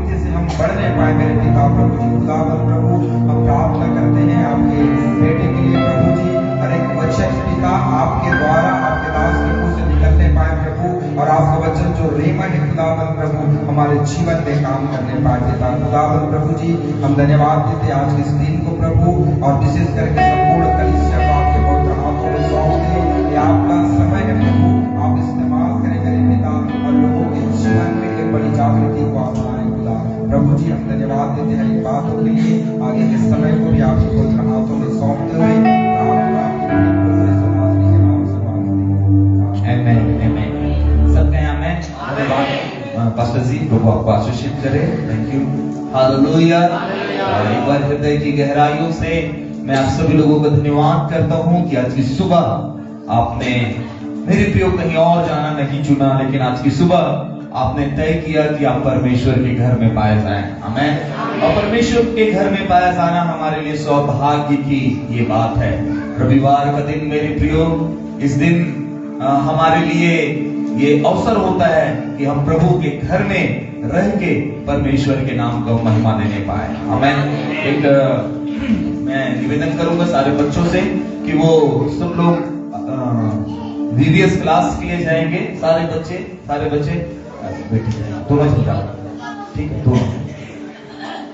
आत्मिक से हम बढ़ने पाए मेरे पिता प्रभु जी। खुदावन प्रभु हम प्रार्थना करते हैं आपके बेटे के लिए प्रभु जी, हर एक वचन पिता आपके द्वारा आपके दास के मुंह से निकलने पाए प्रभु, और आपका वचन जो रेमा है खुदावन प्रभु हमारे जीवन में काम करने पाए पिता। खुदावन प्रभु जी हम धन्यवाद देते आज के इस दिन को प्रभु, और विशेष करके संपूर्ण कलीसिया को आपके पवित्र हाथों में सौंपते हैं। ये आपका समय है प्रभु, आप इस्तेमाल करें मेरे पिता, और लोगों के जीवन में एक बड़ी जागृति को आप बनाएं खुदा। प्रभु जी हम धन्यवाद देते हैं इन बातों के लिए, आगे के समय को भी आपके पवित्र हाथों में सौंपते हुए पास्टर जी प्रभु आपको आशीषित करे। Thank you, hallelujah. एक बार हृदय की गहराइयों से मैं आप सभी लोगों का धन्यवाद करता हूँ कि आज की सुबह आपने मेरे प्रियो कहीं और जाना नहीं चुना, लेकिन आज की सुबह आपने तय किया कि आप परमेश्वर के घर में पाए जाएं। आमीन। और परमेश्वर के घर में पाया जाना हमारे लिए सौभाग्य की ये बात है। रविवार का दिन मेरे प्रियो, इस दिन हमारे लिए ये अवसर होता है कि हम प्रभु के घर में रह के परमेश्वर के नाम को महिमा देने पाए। आमीन। एक मैं निवेदन करूंगा सारे बच्चों से कि वो सब लोग VBS क्लास के लिए जाएंगे। सारे बच्चे दोनों जाओ, ठीक है, दोनों,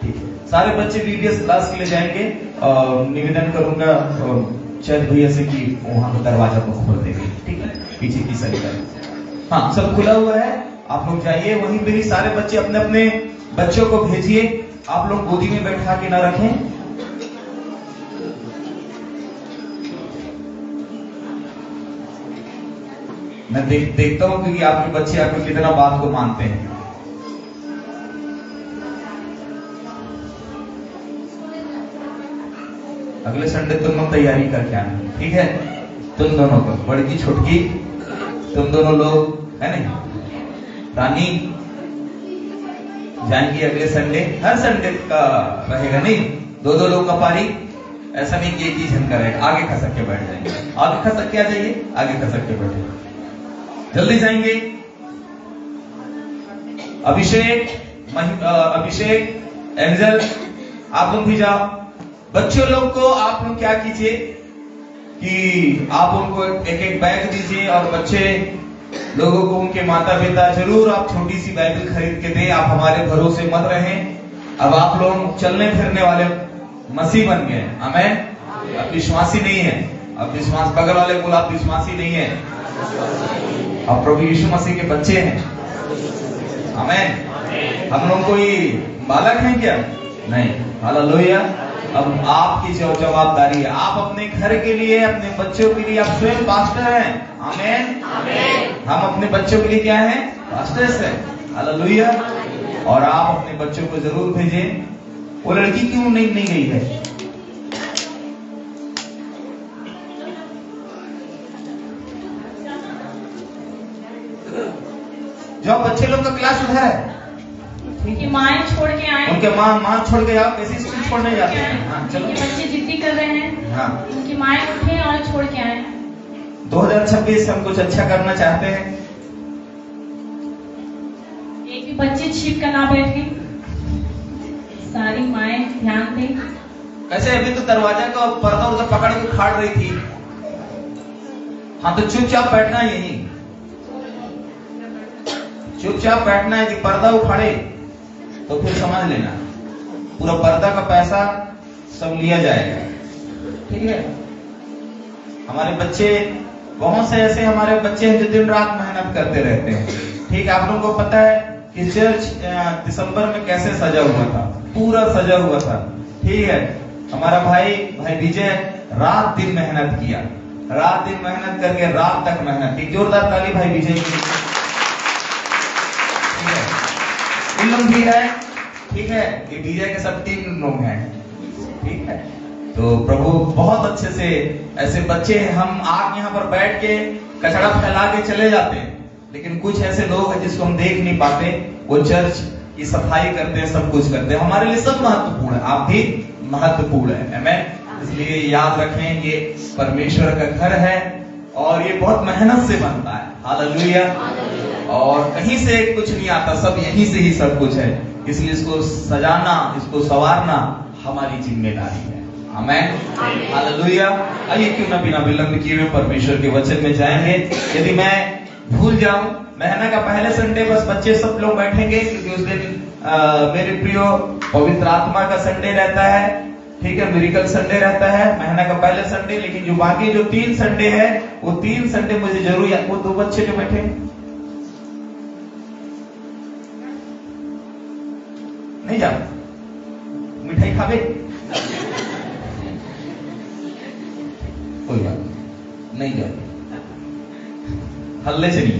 ठीक है। सारे बच्चे VBS क्लास के लिए जाएंगे। निवेदन करूंगा चैत भैया से कि वहां का दरवाजा को खोल देंगे, ठीक है, पीछे की साइड का। हाँ, सब खुला हुआ है, आप लोग जाइए। वहीं पे ही सारे बच्चे अपने अपने बच्चों को भेजिए। आप लोग गोदी में बैठा के ना रखें। मैं देखता हूं कि आपके बच्चे आपको कितना बात को मानते हैं। अगले संडे तुम लोग तैयारी करके आना, ठीक है। तुम दोनों को, बड़की छोटकी, तुम दोनों लोग, है नहीं, रानी जाएंगी अगले संडे। हर संडे का रहेगा, नहीं, दो लोग का पारी। ऐसा नहीं कि एक ही जन करेगा। आगे खसक के बैठ जाएंगे, आगे खसक के आ जाइए, आगे खसक के बैठे, जल्दी जाएंगे। अभिषेक, एंजल, आप लोग भी जाओ। बच्चों लोग को आप लोग क्या कीजिए कि आप उनको एक एक बैग दीजिए, और बच्चे लोगों को उनके माता पिता जरूर आप छोटी सी बाइबल खरीद के दें। आप हमारे भरोसे मत रहें। अब आप लोग चलने फिरने वाले मसीह बन गए। आमीन। अब विश्वासी नहीं है। अब विश्वास, बगल वाले बोला आप विश्वासी नहीं है, अब प्रभु यीशु मसीह के बच्चे हैं। आमीन। हम लोग कोई बालक हैं क्या? नहीं। हालेलुया। अब आपकी जो जवाबदारी है, आप अपने घर के लिए, अपने बच्चों के लिए, आप स्वयं पास्टर हैं। आमीन। हम अपने बच्चों के लिए क्या हैं? पास्टर्स हैं। हालेलुया। और आप अपने बच्चों को जरूर भेजें। वो लड़की क्यों नहीं गई है? जो बच्चे लोग का क्लास उधर है, उनकी माँ छोड़ के आए, उनके माँ छोड़ के आओ। कैसे स्कूल छोड़ने जाते हैं? हाँ, चलो। बच्चे जिद्दी कर रहे हैं। हाँ, उनकी माँ उठे और छोड़ के आए। 2026 हम कुछ अच्छा करना चाहते हैं। एक भी बच्चे छिप कर ना बैठे, सारी माएँ ध्यान दें। कैसे अभी तो दरवाजा का पर्दा उधर पकड़ के खाड़ रही थी। हाँ, तो चुपचाप बैठना है, यही चुपचाप बैठना है। कि पर्दा उखाड़े तो फिर समझ लेना पूरा पर्दा का पैसा सब लिया जाएगा, ठीक है। हमारे बच्चे, बहुत से ऐसे हमारे बच्चे हैं जो दिन रात मेहनत करते रहते हैं, ठीक है। आप लोगों को पता है कि चर्च दिसंबर में कैसे सजा हुआ था, पूरा सजा हुआ था, ठीक है। हमारा भाई विजय रात दिन मेहनत किया, रात दिन मेहनत करके रात तक मेहनत की। जोरदार ताली भाई विजय की, ठीक है। इल्म भी है, ठीक है। ये विजय के सब 3 लोग हैं, ठीक है। तो प्रभु बहुत अच्छे से, ऐसे बच्चे हम आज यहाँ पर बैठ के कचरा फैला के चले जाते हैं, लेकिन कुछ ऐसे लोग हैं जिसको हम देख नहीं पाते, वो चर्च की सफाई करते हैं, सब कुछ करते हैं। हमारे लिए सब महत्वपूर्ण है, आप भी महत्वपूर्ण है, आमीन। इसलिए याद रखें, ये परमेश्वर का घर है और ये बहुत मेहनत से बनता है। हालेलुया। और कहीं से कुछ नहीं आता, सब यहीं से ही सब कुछ है। इसलिए इसको सजाना, इसको संवारना हमारी जिम्मेदारी है। आमेन, हालेलुया। आइए क्यों ना बिना विलंब किए हुए परमेश्वर के वचन में जाएंगे। यदि मैं भूल जाऊं, महीना का पहले संडे बस बच्चे सब लोग बैठेंगे, क्योंकि उस दिन मेरे प्रियो पवित्र आत्मा का संडे रहता है, ठीक है, मिरेकल संडे रहता है महीना का पहले संडे। लेकिन जो बाकी जो 3 संडे है, वो 3 संडे मुझे जरूर याद। वो 2 बच्चे जो बैठे नहीं जा मिठाई खावे, कोई बात नहीं जाते, हल्ले चलिए।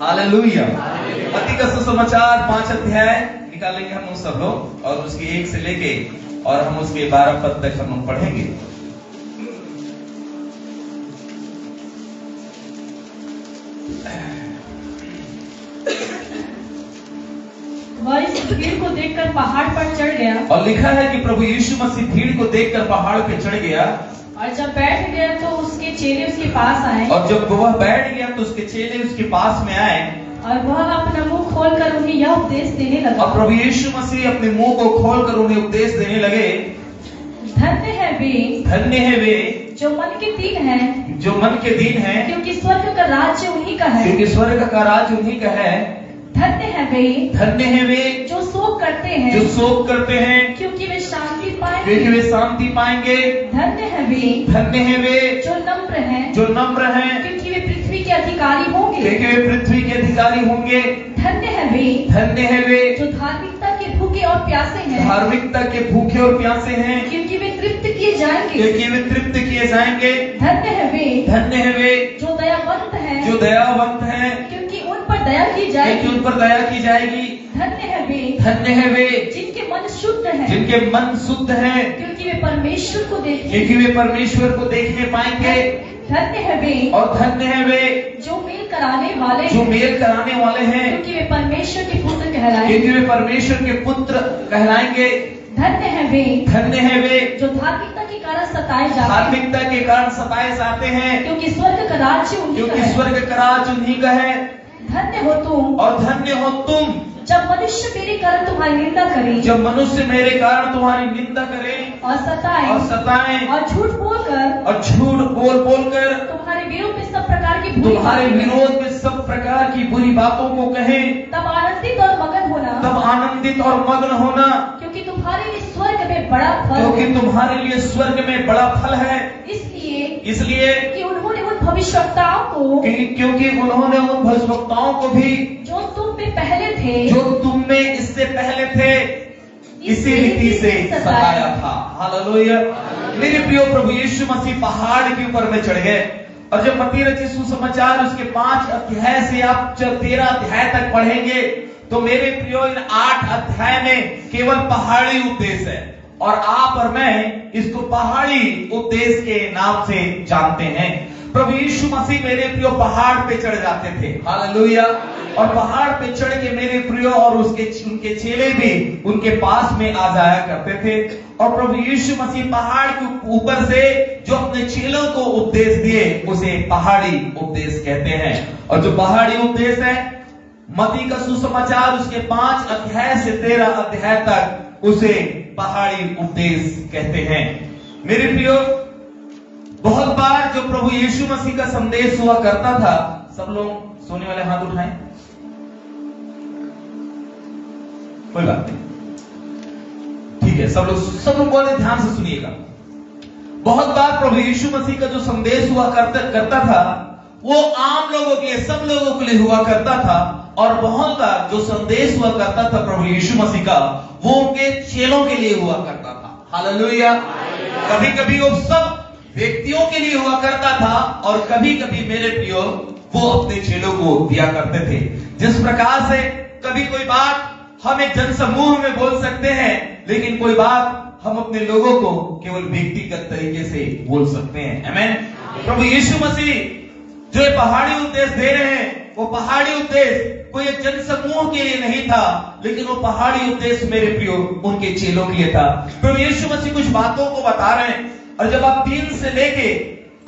हालेलुया। मत्ती का सुसमाचार 5 अध्याय निकालेंगे हम लोग सब लोग, और उसके 1 से लेके और हम उसके 12 पद तक हम लोग पढ़ेंगे। वह इस भीड़ को देखकर पहाड़ पर चढ़ गया, और लिखा है कि प्रभु यीशु मसीह भीड़ को देखकर पहाड़ पे चढ़ गया, और जब बैठ गया तो उसके चेले उसके पास आए, और जब वह बैठ गया तो उसके चेले उसके पास में आए, और वह अपना मुंह खोलकर उन्हें यह उपदेश देने लगा। और प्रभु यीशु मसीह अपने मुंह को खोलकर उन्हें उपदेश देने लगे। धन्य है वे जो मन के दीन हैं, जो मन के दीन हैं, क्योंकि स्वर्ग का राज्य उन्हीं का है। क्योंकि स्वर्ग का राज्य उन्हीं का है। धन्य है वे जो शोक करते हैं, क्योंकि वे शांति पाएंगे। धन्य है वे जो नम्र हैं, क्योंकि वे पृथ्वी के अधिकारी होंगे। धन्य है वे जो धार्मिकता के भूखे और प्यासे हैं, क्योंकि वे तृप्त किए जाएंगे। धन्य है वे जो दयावंत हैं, क्योंकि उन पर दया की जाएगी। धन्य है वे जिनके मन शुद्ध हैं, क्योंकि वे परमेश्वर को देखने पाएंगे। धन्य है वे जो मेल कराने वाले हैं, क्योंकि वे परमेश्वर के पुत्र कहलाएंगे। धन्य है वे जो धार्मिकता के कारण सताए जाते हैं, क्योंकि स्वर्ग का राज्य उन्हीं का है। धन्य हो तुम जब मनुष्य मेरे कारण तुम्हारी निंदा करे, और सताएं और झूठ बोलकर तुम्हारे विरोध में सब प्रकार की बुरी बातों को कहें, तब आनंदित और मग्न होना, क्योंकि तुम्हारे लिए स्वर्ग में बड़ा फल है। इसलिए कि उन्होंने उन भविष्यवक्ताओं को, क्योंकि उन्होंने उन भविष्यवक्ताओं को भी जो तुम में इससे पहले थे, इसी रीति से सताया था। हालेलुया। मेरे प्रियो, प्रभु यीशु मसीह पहाड़ के ऊपर में चढ़ गए, और जब मत्ती रचित सुसमाचार उसके 5 अध्याय से आप 13 अध्याय तक पढ़ेंगे, तो मेरे प्रियो इन 8 अध्याय में केवल पहाड़ी उपदेश है, और आप और मैं इसको पहाड़ी उपदेश के नाम से जानते हैं। प्रभु यीशु मसीह मेरे प्रियो पहाड़ पे चढ़ जाते थे। हालेलुया। और पहाड़ पे चढ़ के मेरे प्रियो और उनके चेले भी उनके पास में आ जाया करते थे, और प्रभु यीशु मसीह पहाड़ के ऊपर से जो अपने चेलों को उपदेश दिए, उसे पहाड़ी उपदेश कहते हैं। और जो पहाड़ी उपदेश है, मत्ती का सुसमाचार उसके 5 अध्याय से 13 अध्याय तक उसे पहाड़ी उपदेश कहते हैं। मेरे प्रियो, बहुत बार जो प्रभु यीशु मसीह का संदेश हुआ करता था, सब लोग सोने वाले हाथ उठाएं, कोई बात नहीं, ठीक है, सब लोग बहुत ध्यान से सुनिएगा। बहुत बार प्रभु यीशु मसीह का जो संदेश हुआ करता था, वो आम लोगों के लिए, सब लोगों के लिए हुआ करता था, और बहुत बार जो संदेश हुआ करता था प्रभु यीशु मसीह का, वो उनके चेलों के लिए हुआ करता था। हालेलुया। कभी कभी वो सब व्यक्तियों के लिए हुआ करता था, और कभी कभी मेरे प्रियो वो अपने चेलों को दिया करते थे। जिस प्रकार से कभी कोई बात हम एक जनसमूह में बोल सकते हैं, लेकिन कोई बात हम अपने लोगों को केवल व्यक्तिगत तरीके से बोल सकते हैं। आमीन। प्रभु यीशु मसीह जो ये पहाड़ी उपदेश दे रहे हैं, वो पहाड़ी उपदेश कोई एक जनसमूह के लिए नहीं था, लेकिन वो पहाड़ी उपदेश मेरे प्रियो उनके चेलों के लिए था। प्रभु यीशु मसीह कुछ बातों को बता रहे हैं, और जब आप 3 से लेके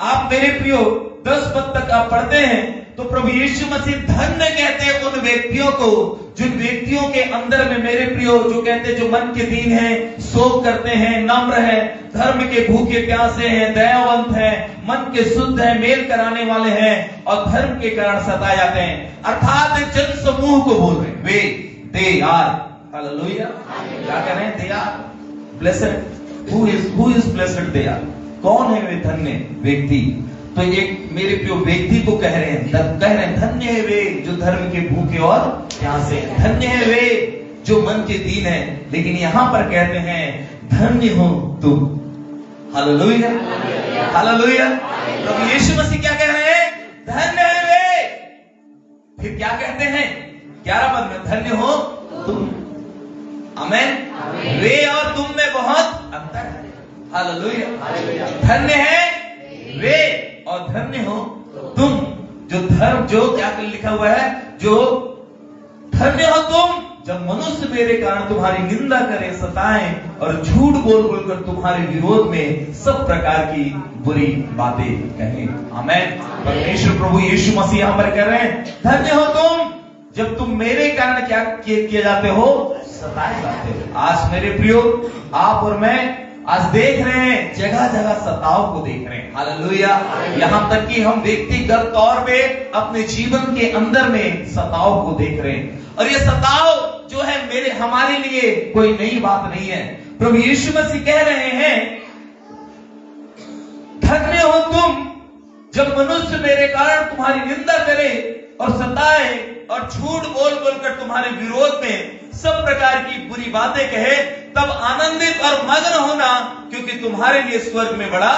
आप मेरे प्रियो 10 पद तक आप पढ़ते हैं, तो प्रभु यीशु मसीह धन्य कहते हैं उन व्यक्तियों को, जिन व्यक्तियों के अंदर में मेरे प्रियो जो कहते हैं, जो मन के दीन है, शोक करते हैं, नम्र है, धर्म के भूखे प्यासे हैं, दयावंत हैं, मन के शुद्ध है, मेल कराने वाले हैं और धर्म के कारण सताए जाते हैं। अर्थात जन समूह को बोल रहे हैं वे, दे आर, हालेलुया, क्या कह रहे हैं, they are blessed. Who is blessed? They are. कौन है वे धन्य व्यक्ति? तो एक मेरे प्रियो व्यक्ति को कह रहे हैं धन्य है वे जो धर्म के भूखे और प्यासे हैं, धन्य है वे जो मन के दीन है। लेकिन यहां पर कहते हैं धन्य हो तुम। Hallelujah, hallelujah. प्रभु यीशु मसीह क्या कह रहे हैं? धन्य है वे। फिर क्या कहते हैं 11 पद में? धन्य हो तुम। आमेन। वे और तुम में बहुत अंतर है। हालेलुया। धन्य है वे और धन्य हो तुम जो धर्म, जो क्या लिखा हुआ है, जो धन्य हो तुम जब मनुष्य मेरे कारण तुम्हारी निंदा करे, सताएं और झूठ बोल बोलकर तुम्हारे विरोध में सब प्रकार की बुरी बातें कहें। आमेन। परमेश्वर प्रभु यीशु मसीह यहां पर कह रहे हैं धन्य हो तुम जब तुम मेरे कारण क्या किए जाते हो, सताए जाते हो। आज मेरे प्रियो आप और मैं आज देख रहे हैं, जगह जगह सताव को देख रहे हैं। हालेलुया। यहां तक कि हम व्यक्तिगत तौर पे अपने जीवन के अंदर में सताव को देख रहे हैं। और ये सताव जो है मेरे हमारे लिए कोई नई बात नहीं है। प्रभु यीशु मसीह कह रहे हैं धन्य हो तुम जब मनुष्य मेरे कारण तुम्हारी निंदा करे और सताए और झूठ बोल बोलकर तुम्हारे विरोध में सब प्रकार की बुरी बातें कहे, तब आनंदित और मग्न होना, क्योंकि तुम्हारे लिए स्वर्ग में बड़ा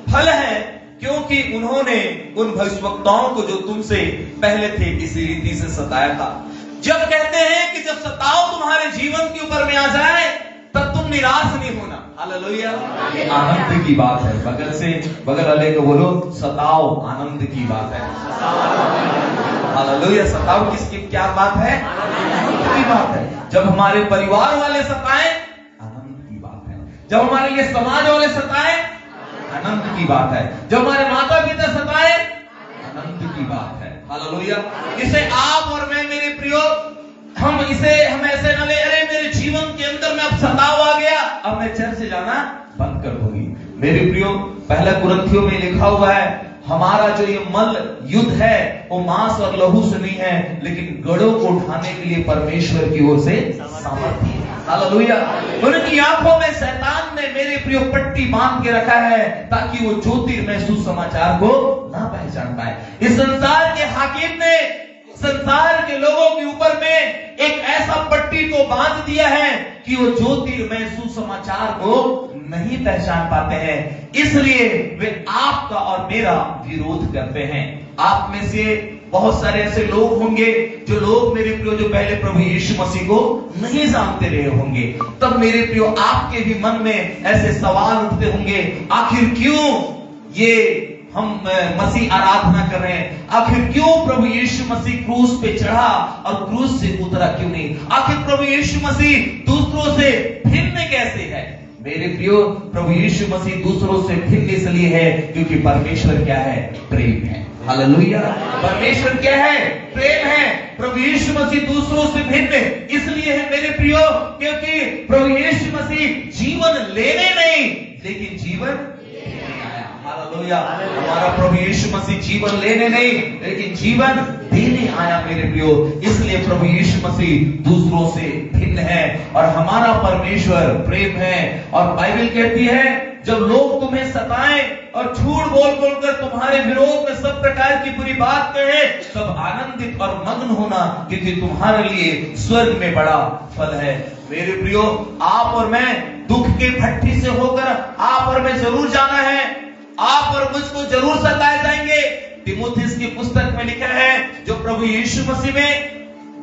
फल है, क्योंकि उन्होंने उन भविष्यवक्ताओं को जो तुमसे पहले थे इसी रीति से सताया था। जब कहते हैं कि जब सताव तुम्हारे जीवन के ऊपर में आ जाए तब तुम निराश नहीं होना। हालेलुया। ये आनंद की बात है। बगल वाले को बोलो सताव आनंद की बात है। हालेलुया। सताव किसकी क्या बात है? आनंद की बात है। जब हमारे परिवार वाले सताएं, आनंद की बात है। जब हमारे लिए समाज वाले सताएं, आनंद की बात है। जब हमारे माता पिता सताएं, आनंद की बात है। हालेलुया। इसे आप और मैं मेरे प्रियो हम ऐसे न ले, अरे मेरे जीवन के अंदर में अब सताव आ गया, अब मैं चर्च से जाना बंद कर दूंगी। मेरे प्रियो पहला कुरिन्थियों में लिखा हुआ है हमारा जो ये मल युद्ध है वो मांस और लहू से नहीं है, लेकिन गढ़ों को उठाने के लिए परमेश्वर की ओर से सामर्थ्य है। हालेलुया। उनकी आंखों में शैतान ने मेरे प्रियो पट्टी बांध के रखा है ताकि वो ज्योतिर्मय सुसमाचार को ना पहचान पाए। इस संसार के हाकिम ने संसार के लोगों के ऊपर में एक ऐसा पट्टी को बांध दिया है कि वो ज्योतिर्मय सुसमाचार को नहीं पहचान पाते हैं, इसलिए वे आपका और मेरा विरोध करते हैं। आप में से बहुत सारे ऐसे लोग होंगे जो लोग मेरे प्रियो जो पहले प्रभु यीशु मसीह को नहीं जानते रहे होंगे, तब मेरे प्रियो आपके भी मन में ऐसे सवाल उठते होंगे, आखिर क्यों ये हम मसीह आराधना कर रहे हैं, आखिर क्यों प्रभु यीशु मसीह क्रूस पे चढ़ा और क्रूस से उतरा क्यों नहीं, आखिर प्रभु यीशु मसीह दूसरों से भिन्न कैसे है। मेरे प्रियो प्रभु यीशु मसीह दूसरों से भिन्न इसलिए है क्योंकि परमेश्वर क्या है? प्रेम है। हालेलुया। परमेश्वर क्या है? प्रेम है। प्रभु यीशु मसीह दूसरों से भिन्न इसलिए है मेरे प्रियो क्योंकि प्रभु यीशु मसीह जीवन लेने नहीं लेकिन जीवन देने आया। हालेलुया। हमारा प्रभु यीशु मसीह जीवन लेने नहीं लेकिन जीवन देने आया मेरे प्रियो। इसलिए प्रभु यीशु मसीह दूसरों से भिन्न है और हमारा परमेश्वर प्रेम है। और बाइबल कहती है जब लोग तुम्हें सताएं और झूठ बोल बोलकर तुम्हारे विरोध में सब प्रकार की बुरी बात कहें, तब आनंदित और मग्न होना क्योंकि तुम्हारे लिए स्वर्ग में बड़ा फल है। मेरे प्रियो आप और मैं दुख के भट्ठी से होकर आप और मैं जरूर जाना है, आप और मुझको जरूर सताए जाएंगे। तिमुथियुस की पुस्तक में लिखा है जो प्रभु यीशु मसीह में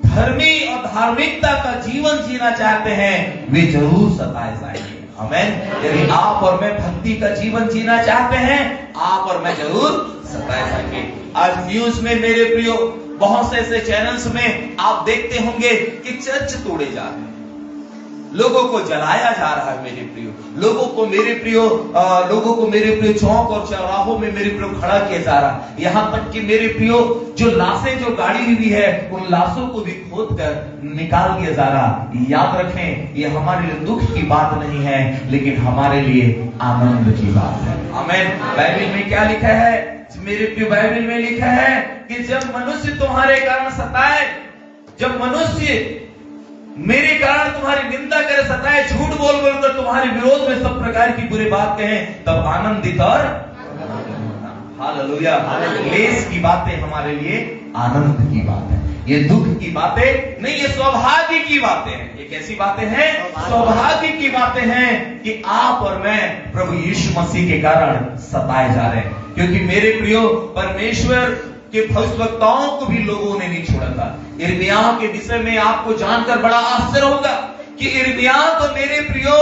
धर्मी और धार्मिकता का जीवन जीना चाहते हैं वे जरूर सताए जाएंगे। आमीन। यदि आप और मैं भक्ति का जीवन जीना चाहते हैं आप और मैं जरूर सताए जाएंगे। आज न्यूज में मेरे प्रियो बहुत से ऐसे चैनल्स में आप देखते होंगे कि चर्च तोड़े जा रहे हैं। लोगों को जलाया जा रहा है मेरे प्रियो, लोगों को मेरे प्रियो चौक और चौराहों में मेरे प्रियो खड़ा किया जा रहा है। यहां तक कि मेरे प्रियो जो लाशें जो गाड़ी हुई है उन लाशों को भी खोद कर निकाल दिया जा रहा। याद रखें, ये हमारे लिए दुख की बात नहीं है, लेकिन हमारे लिए आनंद की बात है। आमीन। बाइबल में क्या लिखा है मेरे प्रियो? बाइबल में लिखा है कि जब मनुष्य तुम्हारे कारण सताए, जब मनुष्य मेरे कारण तुम्हारी निंदा करे, सताए, झूठ बोल बोलकर तुम्हारे विरोध में सब प्रकार की बुरी बात कहें, तब आनंदित और हालेलुया। क्लेश की बातें हमारे लिए आनंद की बात है, ये दुख की बातें नहीं, ये सौभाग्य की बातें हैं। ये कैसी बातें हैं? सौभाग्य की बातें हैं कि आप और मैं प्रभु यीशु मसीह के कारण सताए जा रहे हैं। क्योंकि मेरे प्रियो, परमेश्वर के भविष्यवक्ताओं को भी लोगों ने नहीं छोड़ा था। यिर्मयाह के विषय में आपको जानकर बड़ा आश्चर्य होगा कि यिर्मयाह तो मेरे प्रियो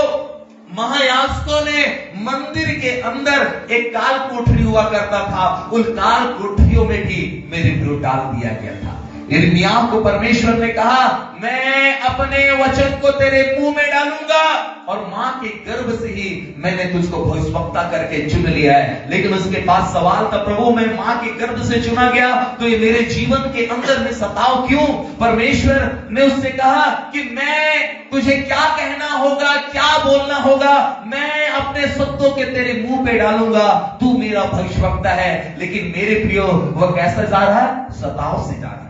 महायाजकों ने मंदिर के अंदर एक काल कोठरी हुआ करता था, उन काल कोठरियों में भी मेरे प्रियो डाल दिया गया था। यिर्मयाह को परमेश्वर ने कहा, मैं अपने वचन को तेरे मुंह में डालूंगा, और मां के गर्भ से ही मैंने तुझको भविष्यवक्ता करके चुन लिया है। लेकिन उसके पास सवाल था, प्रभु मैं मां के गर्भ से चुना गया तो ये मेरे जीवन के अंदर में सताव क्यों? परमेश्वर ने उससे कहा कि मैं तुझे क्या कहना होगा, क्या बोलना होगा, मैं अपने शब्दों के तेरे मुंह पे डालूंगा, तू मेरा भविष्यवक्ता है। लेकिन मेरे प्रियो, वह कैसा जा रहा है? सताव से जा रहा है,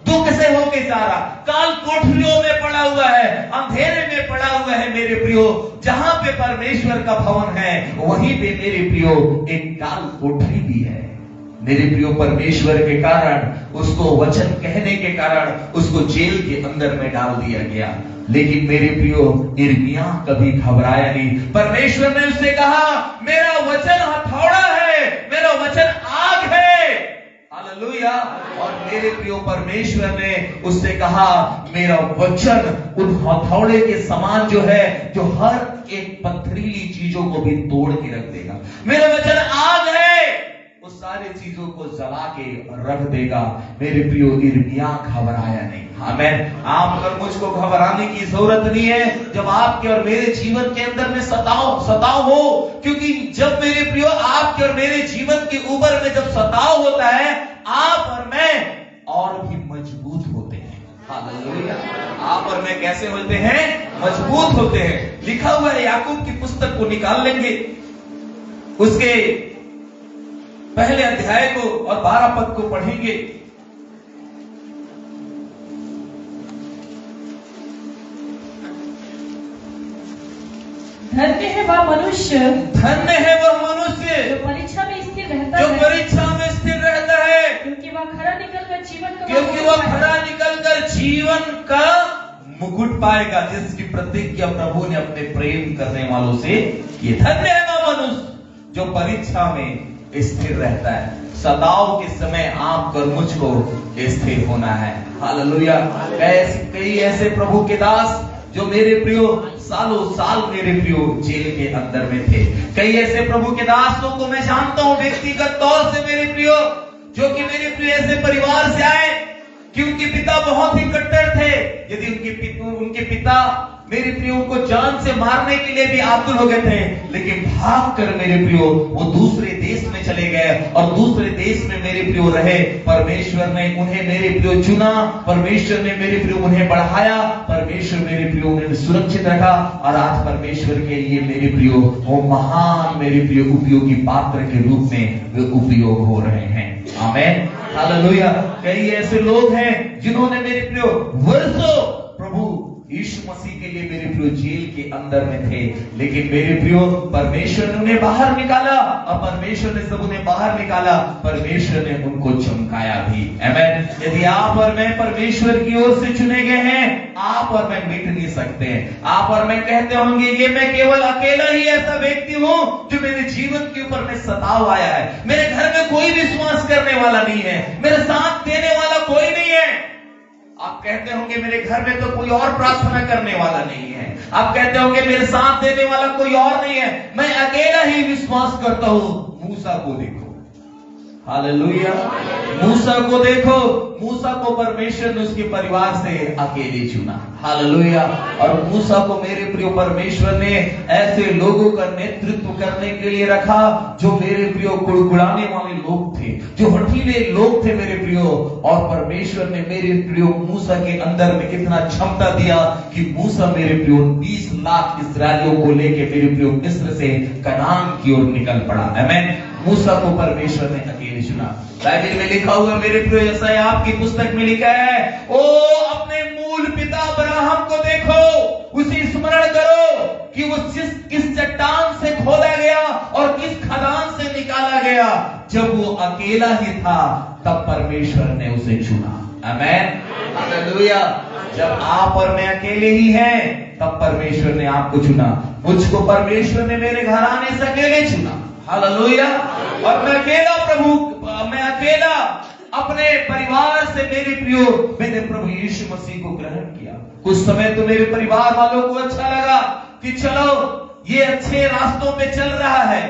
दुख से होके जा रहा, काल कोठरियों में पड़ा हुआ है, अंधेरे में पड़ा हुआ है मेरे प्रियो। जहां पे परमेश्वर का भवन है वहीं पे मेरे प्रियो एक काल कोठरी भी है। मेरे प्रियो, परमेश्वर के कारण, उसको वचन कहने के कारण उसको जेल के अंदर में डाल दिया गया। लेकिन मेरे प्रियो, यिर्मयाह कभी घबराया नहीं। परमेश्वर ने उससे कहा, मेरा वचन हथौड़ा है, मेरा वचन आग है। हालेलुया। और मेरे प्रियो, परमेश्वर ने उससे कहा, मेरा वचन उन हथौड़े के समान जो है, जो हर एक पथरीली चीजों को भी तोड़ के रख देगा। मेरा वचन आग है, उस सारी चीजों को जला के रख देगा। मेरे प्रियो, यिर्मयाह घबराया नहीं। आमीन। आप अगर मुझको घबराने की जरूरत नहीं है जब आपके और मेरे जीवन के अंदर में सताव हो, क्योंकि जब मेरे प्रियो आपके और मेरे जीवन के ऊपर में जब सताव होता है, आप और मैं और भी मजबूत होते हैं। हालेलुया। आप और मैं कैसे होते हैं? मजबूत होते हैं। लिखा हुआ है, याकूब की पुस्तक को निकाल लेंगे, उसके पहले अध्याय को और 12 पद को पढ़ेंगे। धन्य है वह मनुष्य, धन्य है वह मनुष्य जो परीक्षा में स्थिर रहता जो है, परीक्षा में स्थिर रहता है, क्योंकि वह खरा निकलकर जीवन का क्योंकि वह खरा निकलकर जीवन का मुकुट पाएगा, जिसकी प्रतिज्ञा प्रभु ने अपने प्रेम करने वालों से की। धन्य है वह मनुष्य जो परीक्षा में स्थिर रहता है। सताव के समय आपको और मुझको स्थिर होना है। हालेलुया। कई ऐसे प्रभु के दास जो मेरे प्रियो सालों साल मेरे प्रियो जेल के अंदर में थे। कई ऐसे प्रभु के दासों को मैं जानता हूं व्यक्तिगत तौर से मेरे प्रियो, जो कि मेरे प्रिय ऐसे परिवार से आए कि उनके पिता बहुत ही कट्टर थे। यदि उनके पिता मेरे प्रियो को जान से मारने के लिए भी आतुर हो गए थे, लेकिन भागकर मेरे प्रियो वो दूसरे देश में चले गए और दूसरे देश में मेरे प्रियो रहे। परमेश्वर ने उन्हें मेरे प्रियो चुना, परमेश्वर ने मेरे प्रियो उन्हें बढ़ाया, परमेश्वर मेरे प्रियो उन्हें सुरक्षित रखा, और आज परमेश्वर के लिए मेरे प्रियो वो महान मेरे प्रियो उपयोगी पात्र के रूप में वे उपयोग हो रहे हैं। आमीन। हालेलुया। कई ऐसे लोग हैं जिन्होंने मेरे प्रियो वर्षों प्रभु यीशु मसीह के लिए मेरे प्रियो जेल के अंदर में थे, लेकिन मेरे प्रियो परमेश्वर ने उन्हें बाहर निकाला, और परमेश्वर ने सब उन्हें बाहर निकाला, परमेश्वर ने उनको चमकाया भी। आमीन। यदि आप और मैं परमेश्वर की ओर से चुने गए हैं, आप और मैं मिट नहीं सकते हैं। आप और मैं कहते होंगे, ये मैं केवल अकेला ही ऐसा व्यक्ति हूं जो मेरे जीवन के ऊपर में सताव आया है, मेरे घर में कोई विश्वास करने वाला नहीं है, मेरे साथ देने वाला कोई नहीं है। आप कहते होंगे, मेरे घर में तो कोई और प्रार्थना करने वाला नहीं है। आप कहते होंगे, मेरे साथ देने वाला कोई और नहीं है, मैं अकेला ही विश्वास करता हूं। मूसा को देखो, हालेलुया। मूसा को देखो, मूसा को परमेश्वर ने उसके परिवार से अकेले चुना। हालेलुया। और मूसा को मेरे प्रियो परमेश्वर ने ऐसे लोगों का नेतृत्व करने के लिए रखा जो मेरे प्रियो गुड़गुड़ाने वाले लोग थे, जो हठीले लोग थे मेरे प्रियो। और परमेश्वर ने मेरे प्रियो मूसा के अंदर में कितना क्षमता दिया कि मूसा मेरे प्रियो 20 लाख इस्राएलियों को लेके मेरे प्रियो मिस्र से कनान की ओर निकल पड़ा। आमीन। मूसा को परमेश्वर ने अकेले चुना। बाइबल में लिखा हुआ मेरे प्रियो, यशायाह आपकी पुस्तक में लिखा है, ओ अपने मूल पिता अब्राहम को देखो, उसे स्मरण करो कि वो किस चट्टान से खोदा गया और किस खदान से निकाला गया। जब वो अकेला ही था तब परमेश्वर ने उसे चुना। आमीन। हालेलुया। जब आप और मैं अकेले ही हैं तब परमेश्वर ने आपको चुना। मुझको परमेश्वर ने मेरे घराने से अकेले चुना। हालेलुया। और मैं अकेला अपने परिवार से मेरे प्रियो मैंने प्रभु यीशु मसीह को ग्रहण किया। कुछ समय तो मेरे परिवार वालों को अच्छा लगा कि चलो ये अच्छे रास्तों पे चल रहा है,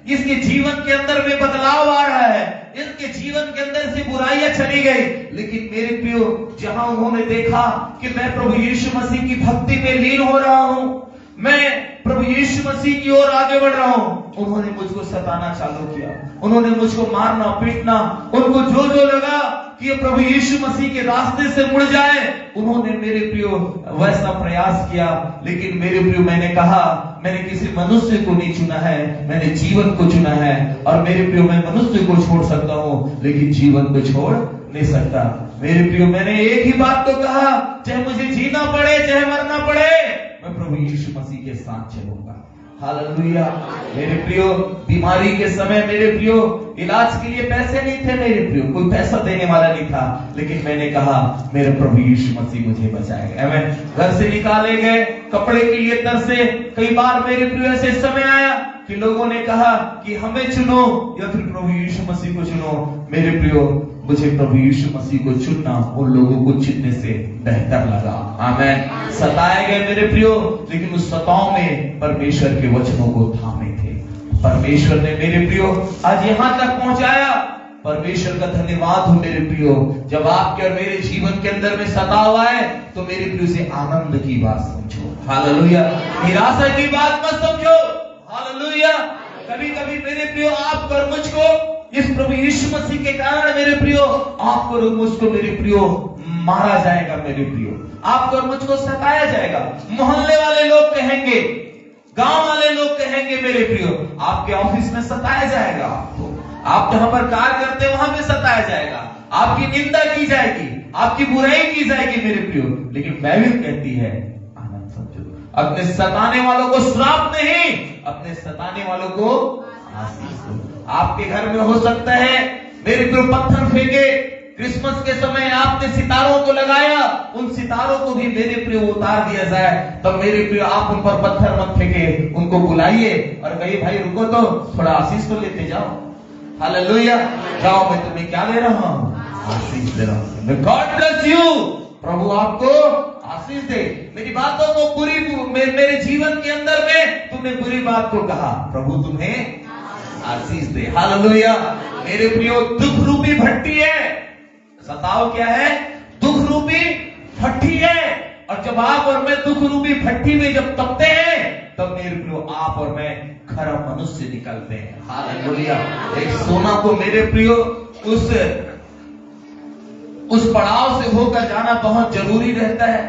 इसके जीवन के अंदर में बदलाव आ रहा है, इनके जीवन के अंदर से बुराइयां चली गई। लेकिन मेरे प्रियो जहां उन्होंने देखा कि मैं प्रभु यीशु मसीह की भक्ति में लीन हो रहा हूं, मैं प्रभु यीशु मसीह की ओर आगे बढ़ रहा हूं, उन्होंने मुझको सताना चालू किया, उन्होंने मुझको मारना पीटना, उनको जो जो लगा कि ये प्रभु यीशु मसीह के रास्ते से मुड़ जाए, उन्होंने मेरे प्रियो वैसा प्रयास किया। लेकिन मेरे प्रियो मैंने कहा, मैंने किसी मनुष्य को नहीं चुना है, मैंने जीवन को चुना है। और मेरे प्रियो मैं मनुष्य को छोड़ सकता हूं लेकिन जीवन को छोड़ नहीं सकता। मेरे प्रियो मैंने एक ही बात को कहा, चाहे मुझे जीना पड़े चाहे मरना पड़े, मैं प्रभु यीशु मसीह के साथ चलूंगा। हालेलुया। मेरे प्रियो बीमारी के समय मेरे प्रियो इलाज के लिए पैसे नहीं थे, मेरे प्रियो कोई पैसा देने वाला नहीं था, लेकिन मैंने कहा मेरे प्रभु यीशु मसीह मुझे बचाएगा। आमीन। घर से निकाले गए, कपड़े के लिए तरसे। कई बार मेरे प्रियो ऐसे समय आया कि लोगों ने कहा कि हमें चुनो या फिर प्रभु यीशु मसीह को चुनो। मेरे प्रियो मुझे प्रभु यीशु मसीह को चुनना उन लोगों को चुनने से बेहतर लगा। आमीन। सताए गए मेरे प्रियो, लेकिन उस सताव में परमेश्वर के वचनों को थामे थे। परमेश्वर ने मेरे प्रियो आज यहां तक पहुंचाया। परमेश्वर का धन्यवाद हो मेरे प्रियो। जब आपके और मेरे जीवन के अंदर में सताव आए तो मेरे प्रियो से आनंद की बात समझो। हालेलुया। निराशा की बात मत समझो। हालेलुया। कभी कभी मेरे प्रियो आपको और मुझको इस प्रभु यीशु मसीह के कारण मेरे प्रियो आपको और मुझको मेरे प्रियो मारा जाएगा। मेरे प्रियो आपको और मुझको सताया जाएगा। मोहल्ले वाले लोग कहेंगे, गांव वाले लोग कहेंगे मेरे प्रियो आपके ऑफिस में सताया जाएगा, आपको आप जहां पर कार्य करते हैं वहां पे सताया जाएगा, आपकी निंदा की जाएगी, आपकी बुराई की जाएगी मेरे प्रियो। लेकिन बाइबल कहती है आनंद समझो। अपने सताने वालों को श्राप नहीं, अपने सताने वालों को आशीष दो। आपके घर में हो सकता है मेरे प्रियो पत्थर फेंके, क्रिसमस के समय आपने सितारों को लगाया, उन सितारों को भी मेरे प्रियो उतार दिया जाए, तब मेरे प्रियो आप उन पर पत्थर मत फेंके, उनको बुलाइए और कहिए भाई रुको तो थोड़ा आशीष तो लेते जाओ। हालेलुया। जाओ मैं तुम्हें क्या दे रहा हूं? आशीष दे रहा हूं। God bless you. प्रभु आपको आशीष दे। मेरी बातों को बुरी मेरे जीवन के अंदर में तुमने बुरी बात को कहा, प्रभु तुम्हें आशीष दे। हालेलुया। मेरे प्रियो दुख रूपी भट्टी है। सताव क्या है? दुख रूपी भट्टी है। और जब आप और मैं दुख रूपी भट्टी में जब तपते हैं तब मेरे प्रियो आप और मैं खरा मनुष्य निकलते हैं। हालेलुया। एक सोना को मेरे प्रियो उस पड़ाव से होकर जाना बहुत जरूरी रहता है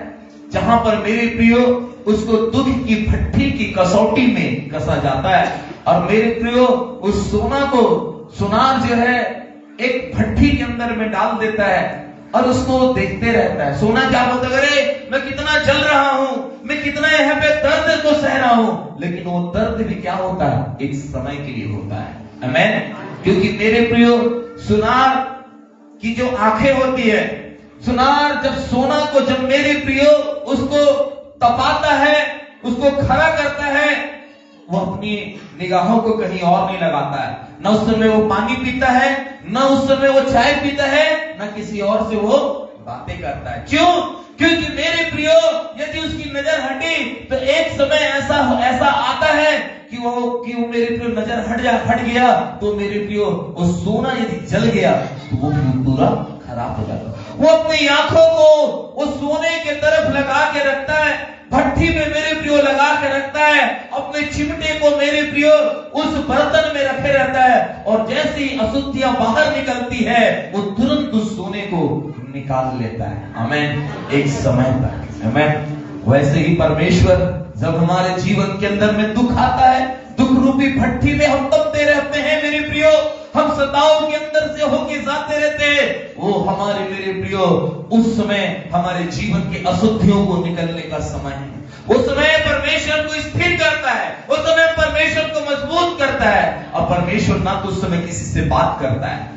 जहां पर मेरे प्रियो उसको दुख की भट्टी की कसौटी में कसा जाता है। और मेरे प्रियो उस सोना को सुनार जो है एक भट्टी के अंदर में डाल देता है और उसको देखते रहता है। सोना क्या बोलता है, अरे मैं कितना जल रहा हूं, मैं कितना यहाँ पे दर्द को सह रहा हूं, लेकिन वो दर्द भी क्या होता है? एक समय के लिए होता है। आमीन। क्योंकि मेरे प्रियो सुनार की जो आंखें होती है, सुनार जब सोना को जब मेरे प्रियो उसको तपाता है, उसको खरा करता है, वो अपनी निगाहों को कहीं और नहीं लगाता है। न उस समय वो पानी पीता है, न उस समय वो चाय पीता है, न किसी और से वो बातें करता है। क्यों? क्योंकि मेरे प्रियो यदि उसकी नजर हटी तो एक समय ऐसा आता है कि क्योंकि वो मेरे प्रियो नजर हट गया तो मेरे प्रियो वो सोना यदि जल गया तो वो पूरा खराब हो जाता। वो अपनी आंखों को वो सोने के तरफ लगा के रखता है, भट्टी में मेरे प्रियो लगा के रखता है, अपने चिमटे को मेरे प्रियो उस बर्तन में रखे रहता है, और जैसे ही अशुद्धियां बाहर निकलती है वो तुरंत उस सोने को निकाल लेता है। आमीन। एक समय तक। आमीन। वैसे ही परमेश्वर जब हमारे जीवन के अंदर में दुख आता है, दुख रूपी भट्टी में हम तपते रहते हैं मेरे प्रियो, हम सताव के अंदर से होके जाते रहते हैं, वो हमारे मेरे प्रियो उस समय हमारे जीवन के अशुद्धियों को निकलने का समय है। वो समय परमेश्वर को स्थिर करता है, वो समय परमेश्वर को मजबूत करता है। और परमेश्वर ना तो उस समय किसी से बात करता है,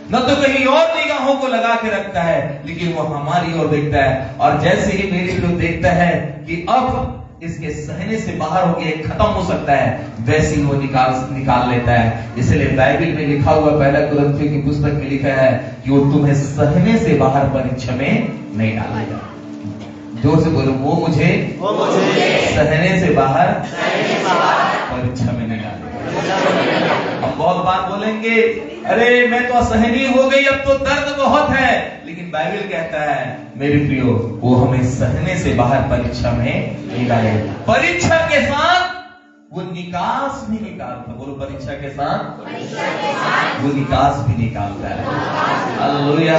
न तो कहीं और निगाहों को लगा के रखता है, लेकिन वो हमारी ओर देखता है। और जैसे ही मेरे प्रियो देखता है कि अब इसके सहने से बाहर हो गया, खत्म हो सकता है, वैसे ही वो निकाल लेता है। इसलिए बाइबल में लिखा हुआ, पहला कुरिन्थियों की पुस्तक में लिखा है कि वो तुम्हें सहने से बाहर परीक्षा में नहीं डालेगा। जोर से बोलो, वो मुझे सहने से बाहर परीक्षा में नहीं डालेगा। हम बहुत बार बोलेंगे, अरे मैं तो असहनीय हो गई, अब तो दर्द बहुत है, लेकिन बाइबल कहता है मेरे प्रियो वो हमें सहने से बाहर परीक्षा में नहीं डालेगा। परीक्षा के साथ वो निकास भी निकालता। बोलो, परीक्षा के साथ वो निकास भी निकालता है। हालेलुया।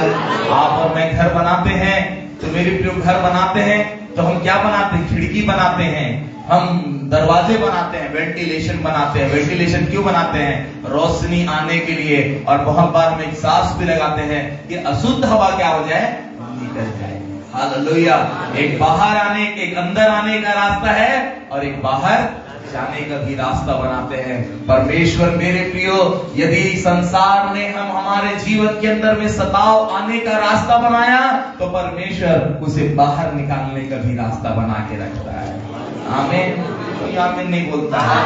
आप और मैं घर बनाते हैं तो मेरे प्रियो घर बनाते हैं तो हम क्या बनाते हैं? खिड़की बनाते हैं, हम दरवाजे बनाते हैं, वेंटिलेशन बनाते हैं। वेंटिलेशन क्यों बनाते हैं? रोशनी आने के लिए। और बहुत बार में एग्जॉस्ट भी लगाते हैं कि अशुद्ध हवा क्या हो जाए, निकल जाए। हालेलुया। एक बाहर आने, एक अंदर आने का रास्ता है और एक बाहर जाने का भी रास्ता बनाते हैं परमेश्वर। मेरे प्रियो, यदि संसार ने हमारे जीवन के अंदर में सताव आने का रास्ता बनाया तो परमेश्वर उसे बाहर निकालने का भी रास्ता बना के रखता है। आमीन। कोई आमीन नहीं बोलता है?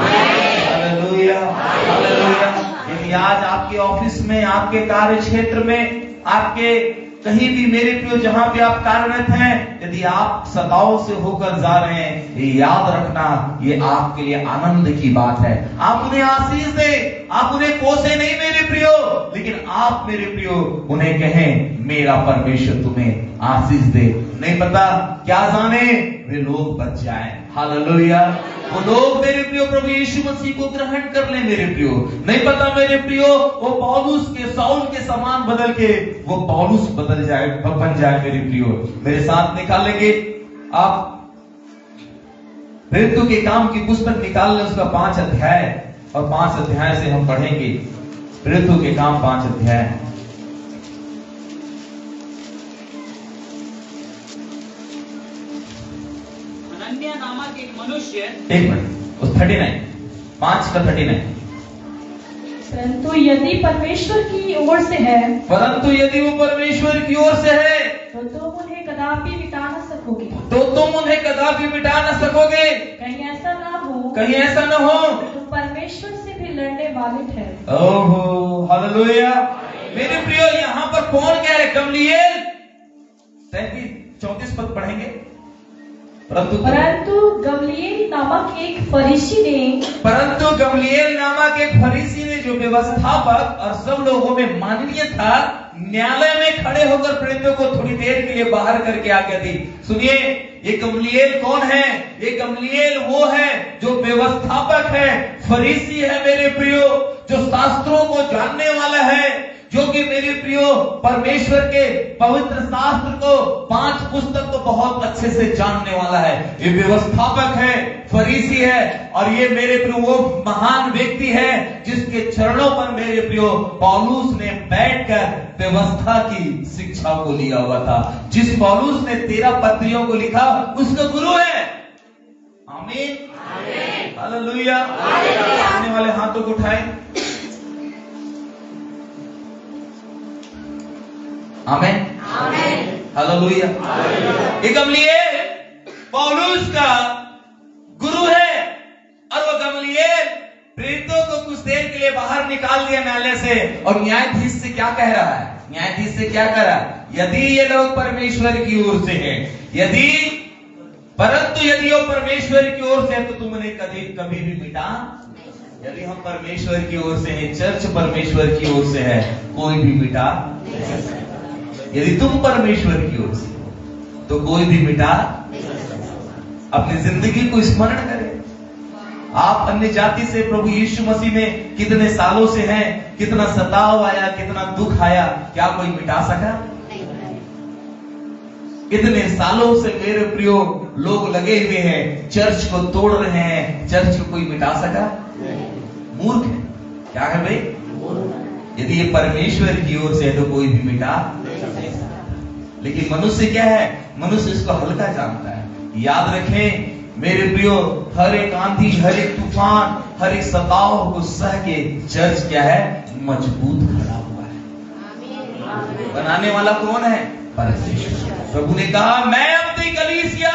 Hallelujah, hallelujah. यदि आज आपके ऑफिस में, आपके कार्य क्षेत्र में, आपके कहीं भी मेरे प्रियो जहां पे आप कार्यरत हैं, यदि आप सताव से होकर जा रहे हैं, ये याद रखना, ये आपके लिए आनंद की बात है। आप उन्हें आशीष दे, आप उन्हें कोसे नहीं मेरे प्रियो, लेकिन आप मेरे प्रियो उन्हें कहें मेरा परमेश्वर तुम्हें आशीष दे। नहीं पता क्या जाने वे लोग बच जाएं। हालेलुया। वो लोग मेरे प्रियो प्रभु यीशु मसीह को ग्रहण कर ले मेरे प्रियो। नहीं पता मेरे प्रियो वो पौलुस के, साउल के समान बदल के वो पौलुस बन जाए मेरे प्रियो। मेरे साथ निकालेंगे आप प्रेरितों के काम की पुस्तक निकाल लें, उसका 5 अध्याय, और 5 अध्याय से हम पढ़ेंगे प्रेरितों के काम 5 अध्याय। अनन्या नामक एक मनुष्य, एक मिनट, उस 39 5 का 39। परंतु यदि परमेश्वर की ओर से है, परंतु यदि वो परमेश्वर की ओर से है तो तुम उन्हें कदापि मिटा न सकोगे। तो तुम उन्हें कदापि मिटा न सकोगे। कहीं ऐसा ना हो, कहीं ऐसा न हो तुम परमेश्वर से भी लड़ने वाले ठहरो। ओहो, हालेलुया। मेरे प्रियो, यहाँ पर कौन कह रहे? गमलीएल। 34 पद पढ़ेंगे। परंतु गमलीएल नामक एक फरीसी ने, जो व्यवस्थापक और सब लोगों में माननीय था, न्यायालय में खड़े होकर प्रेरितों को थोड़ी देर के लिए बाहर करके आज्ञा दी। सुनिए, ये गमलीएल कौन है? ये गमलीएल वो है जो व्यवस्थापक है, फरीसी है मेरे प्रियो, जो शास्त्रों को जानने वाला है, जो कि मेरे प्रियो परमेश्वर के पवित्र शास्त्र को, 5 पुस्तक को बहुत अच्छे से जानने वाला है। ये व्यवस्थापक है, फरीसी है, और ये मेरे प्रियो वो महान व्यक्ति है जिसके चरणों पर मेरे प्रियो पौलुस ने बैठकर व्यवस्था की शिक्षा को लिया हुआ था। जिस पौलुस ने 13 पत्रियों को लिखा, उसका गुरु है। आमीन, हालेलुया। आने वाले हाथों को उठाएं। आमीन, हालेलुया। ये गमलीएल पौलुस का गुरु है, और वो गमलीएल प्रेरितों को कुछ देर के लिए बाहर निकाल दिया न्यायालय से, और न्यायाधीश से क्या कह रहा है? न्यायाधीश से क्या कह रहा है? यदि ये लोग परमेश्वर की ओर से हैं, परंतु यदि वो परमेश्वर की ओर से है तो तुम उन्हें कभी भी मिटा। यदि हम परमेश्वर की ओर से हैं, चर्च परमेश्वर की ओर से है, कोई भी मिटा नहीं सकता। यदि तुम परमेश्वर की ओर से हो तो कोई भी मिटा। अपनी जिंदगी को स्मरण करें। आप अन्य जाति से प्रभु यीशु मसीह में कितने सालों से हैं, कितना सताव आया, कितना दुख आया, क्या कोई मिटा सका? कितने सालों से मेरे प्रियो लोग लगे हुए हैं, चर्च को तोड़ रहे हैं, चर्च को कोई मिटा सका? मूर्ख है। क्या है भाई? यदि ये परमेश्वर की ओर से है तो कोई भी मिटा। लेकिन मनुष्य क्या है? मनुष्य इसको हल्का जानता है। याद रखें मेरे प्रियो, हर एक आंधी, हर एक तूफान, हर एक सताव को सह के चर्च क्या है? मजबूत खड़ा हुआ है। बनाने वाला कौन है? परमेश्वर। प्रभु ने कहा, मैं अपनी कलीसिया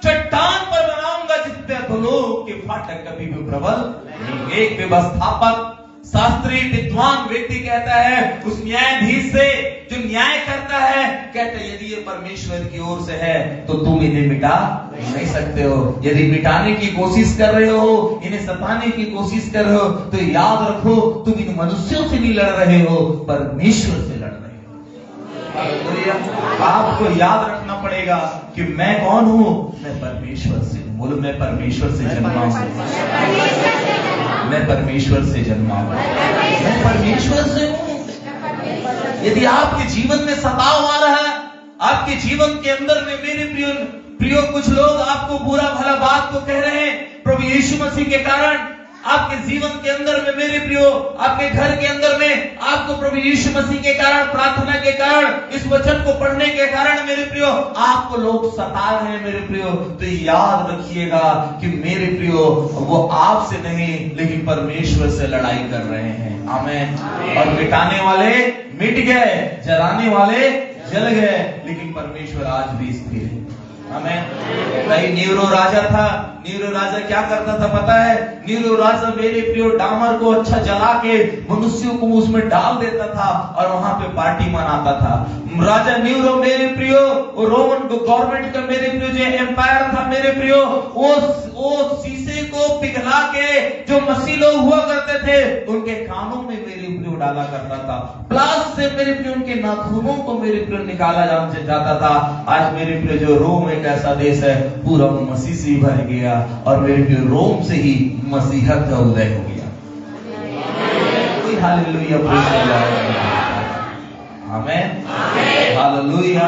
चट्टान पर बनाऊंगा जिस पे अधोलोक के फाटक कभी भी प्रबल नहीं। एक व्यवस्थापक, शास्त्री, विद्वान व्यक्ति कहता है उस न्यायाधीश से जो न्याय करता है, कहता है यदि ये परमेश्वर की ओर से है तो तुम इन्हें मिटा नहीं सकते हो। यदि मिटाने की कोशिश कर रहे हो, इन्हें सताने की कोशिश कर रहे हो, तो याद रखो तुम इन मनुष्यों से नहीं लड़ रहे हो, परमेश्वर से लड़ रहे हो। आपको याद रखना पड़ेगा कि मैं कौन हूं? मैं परमेश्वर से हूं। बोलो, मैं परमेश्वर से जन्मा हूं। मैं परमेश्वर से जन्मा हूं। मैं परमेश्वर से हूं। यदि आपके जीवन में सताव आ रहा है, आपके जीवन के अंदर में मेरे प्रियो कुछ लोग आपको बुरा भला बात को कह रहे हैं प्रभु यीशु मसीह के कारण, आपके जीवन के अंदर में मेरे प्रियो, आपके घर के अंदर में आपको प्रभु यीशु मसीह के कारण, प्रार्थना के कारण, इस वचन को पढ़ने के कारण मेरे प्रियो आपको लोग सता रहे हैं मेरे प्रियो, तो याद रखिएगा कि मेरे प्रियो वो आपसे नहीं लेकिन परमेश्वर से लड़ाई कर रहे हैं। आमीन। और मिटाने वाले मिट गए, जलाने वाले जल गए, लेकिन परमेश्वर आज भी स्थिर है। आमीन। भाई नीरो राजा था। नीरो राजा क्या करता था पता है? नीरो राजा मेरे प्रियो डामर को अच्छा जला के मनुष्यों को उसमें डाल देता था और वहां पे पार्टी मनाता था। राजा नीरो मेरे प्रियो, रोमन गवर्नमेंट का मेरे प्रियो जो एम्पायर था मेरे प्रियो, वो शीशे को पिघला के जो मसीह लोग हुआ करते थे उनके कानों में मेरे प्रियो डाला करता था। प्लास से मेरे प्रियो उनके नाखूनों को मेरे प्रियो निकाला जाता था। आज मेरे प्रियो जो रोम एक ऐसा देश है पूरा मसीह से भर गया और मेरे प्रियो रोम से ही मसीहत का उदय हो गया। हालेलुया, आमीन, हालेलुया।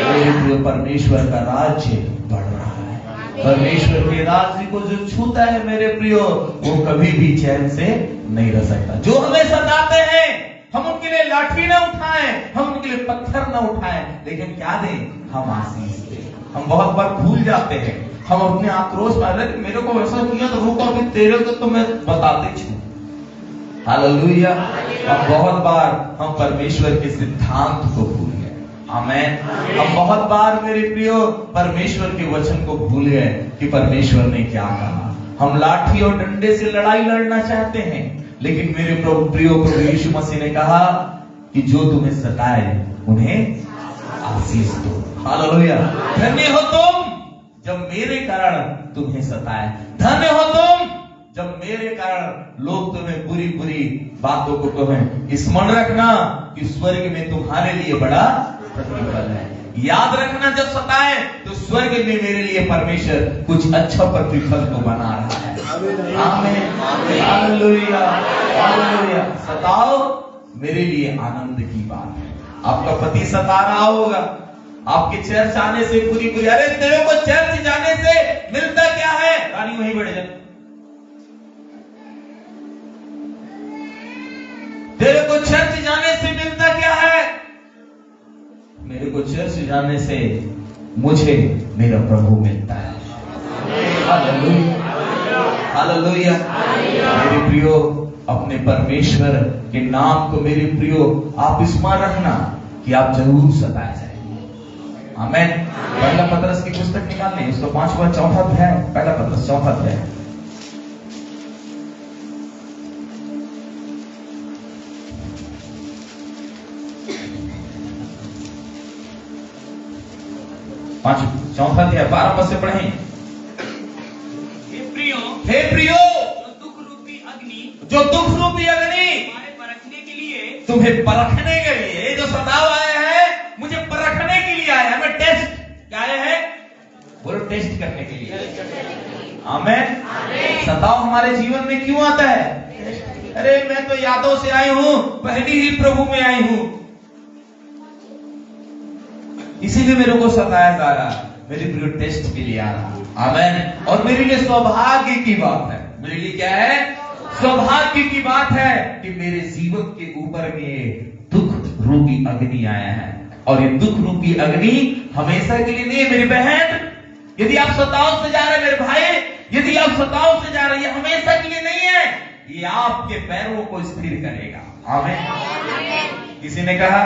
मेरे प्रियो परमेश्वर का राज्य बढ़ रहा है। परमेश्वर के राज्य को जो छूता है मेरे प्रियो वो कभी भी चैन से नहीं रह सकता। जो हमें सताते हैं हम उनके लिए लाठी ना उठाएं, हम उनके लिए पत्थर ना उठाएं, लेकिन क्या दें? हम आशीष दें। हम बहुत बार भूल जाते हैं, हम अपने आक्रोश में मेरे को ऐसा किया तो रुको अभी तेरे को तो मैं बताते छू। हालेलुया। अब बहुत बार हम परमेश्वर के सिद्धांत को भूल गए। आमीन। हम बहुत बार मेरे प्रियो परमेश्वर के वचन को भूल गए कि परमेश्वर ने क्या कहा। हम लाठी और डंडे से लड़ाई लड़ना चाहते हैं, लेकिन मेरे प्रियो प्रभु यीशु मसीह ने कहा कि जो तुम्हें सताए उन्हें आशीष दो। हालेलुया। धन्य हो तुम जब मेरे कारण तुम्हें सताए। धन्य हो तुम जब मेरे कारण लोग तुम्हें बुरी बुरी बातों को कहें। स्मरण रखना कि स्वर्ग में तुम्हारे लिए बड़ा प्रतिफल है। याद रखना जब सताए तो स्वर्ग में मेरे लिए परमेश्वर कुछ अच्छा प्रतिफल को बना रहा है। आमीन, हालेलुया, हालेलुया। सताओ मेरे लिए आनंद की बात है। आपका पति सता रहा होगा, आपके चर्च आने से पूरी पूरी, अरे तेरे को चर्च जाने से मिलता क्या है? रानी वहीं बैठ जा। तेरे को चर्च जाने से मिलता क्या है? मेरे को चर्च जाने से मुझे मेरा प्रभु मिलता है। Hallelujah, hallelujah. मेरे प्रियो अपने परमेश्वर के नाम को मेरे प्रियो आप स्मरण रखना कि आप जरूर सताए जाएंगे। आमीन। पहला पतरस की पुस्तक निकालने, उसका 5वां 4वां अध्याय, पहला पतरस 4वां अध्याय। चौथा अध्याय 12 पद से पढ़ें। हे प्रियो, हे प्रियो, जो दुख रूपी अग्नि जो दुख रूपी अग्नि तुम्हें परखने के लिए, जो सताव आया है मुझे परखने के लिए आया है। मैं टेस्ट क्या आया है, बोलो टेस्ट करने के लिए। आमेन। सताव हमारे जीवन में क्यों आता है? अरे मैं तो यादों से आई हूं, पहली ही प्रभु में आई हूं, इसीलिए मेरे को सताया जा रहा, मेरे प्रिय टेस्ट के लिए आ रहा। आमेन। और मेरे लिए सौभाग्य की बात है, मेरे लिए क्या है, सौभाग्य की बात है कि मेरे जीवन के ऊपर में दुख रूपी अग्नि आया है। और ये दुख रूपी अग्नि हमेशा के लिए नहीं है मेरी बहन। यदि आप सताव से जा रहे हैं मेरे भाई, यदि आप सताव से जा रहे हैं, हमेशा के लिए नहीं है, ये आपके पैरों को स्थिर करेगा। आमीन। किसी ने कहा,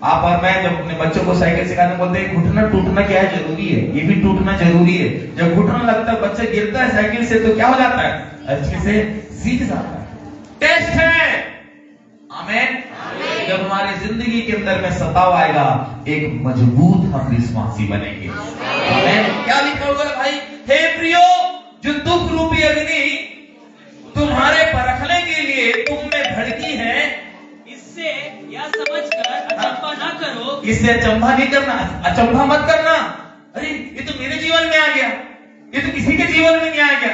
आप और मैं जब अपने बच्चों को साइकिल सिखाने बोलते हैं घुटना टूटना क्या है, जरूरी है, ये भी टूटना जरूरी है। जब घुटना लगता है, बच्चा गिरता है साइकिल से, तो क्या हो जाता है, अच्छे से सीख जाता है। टेस्ट है। आमीन। जब हमारी जिंदगी के अंदर में सताव आएगा, एक मजबूत हम विश्वासी बनेंगे। आमीन। क्या लिखा हुआ है भाई, हे प्रियो, जो दुख रूपी अग्नि तुम्हारे परखने के लिए तुम में भड़की है, इससे यह समझकर अचंभा ना करो। इससे अचंभा नहीं करना, अचंभा मत करना। अरे ये तो मेरे जीवन में आ गया, ये तो किसी के जीवन में नहीं आ गया।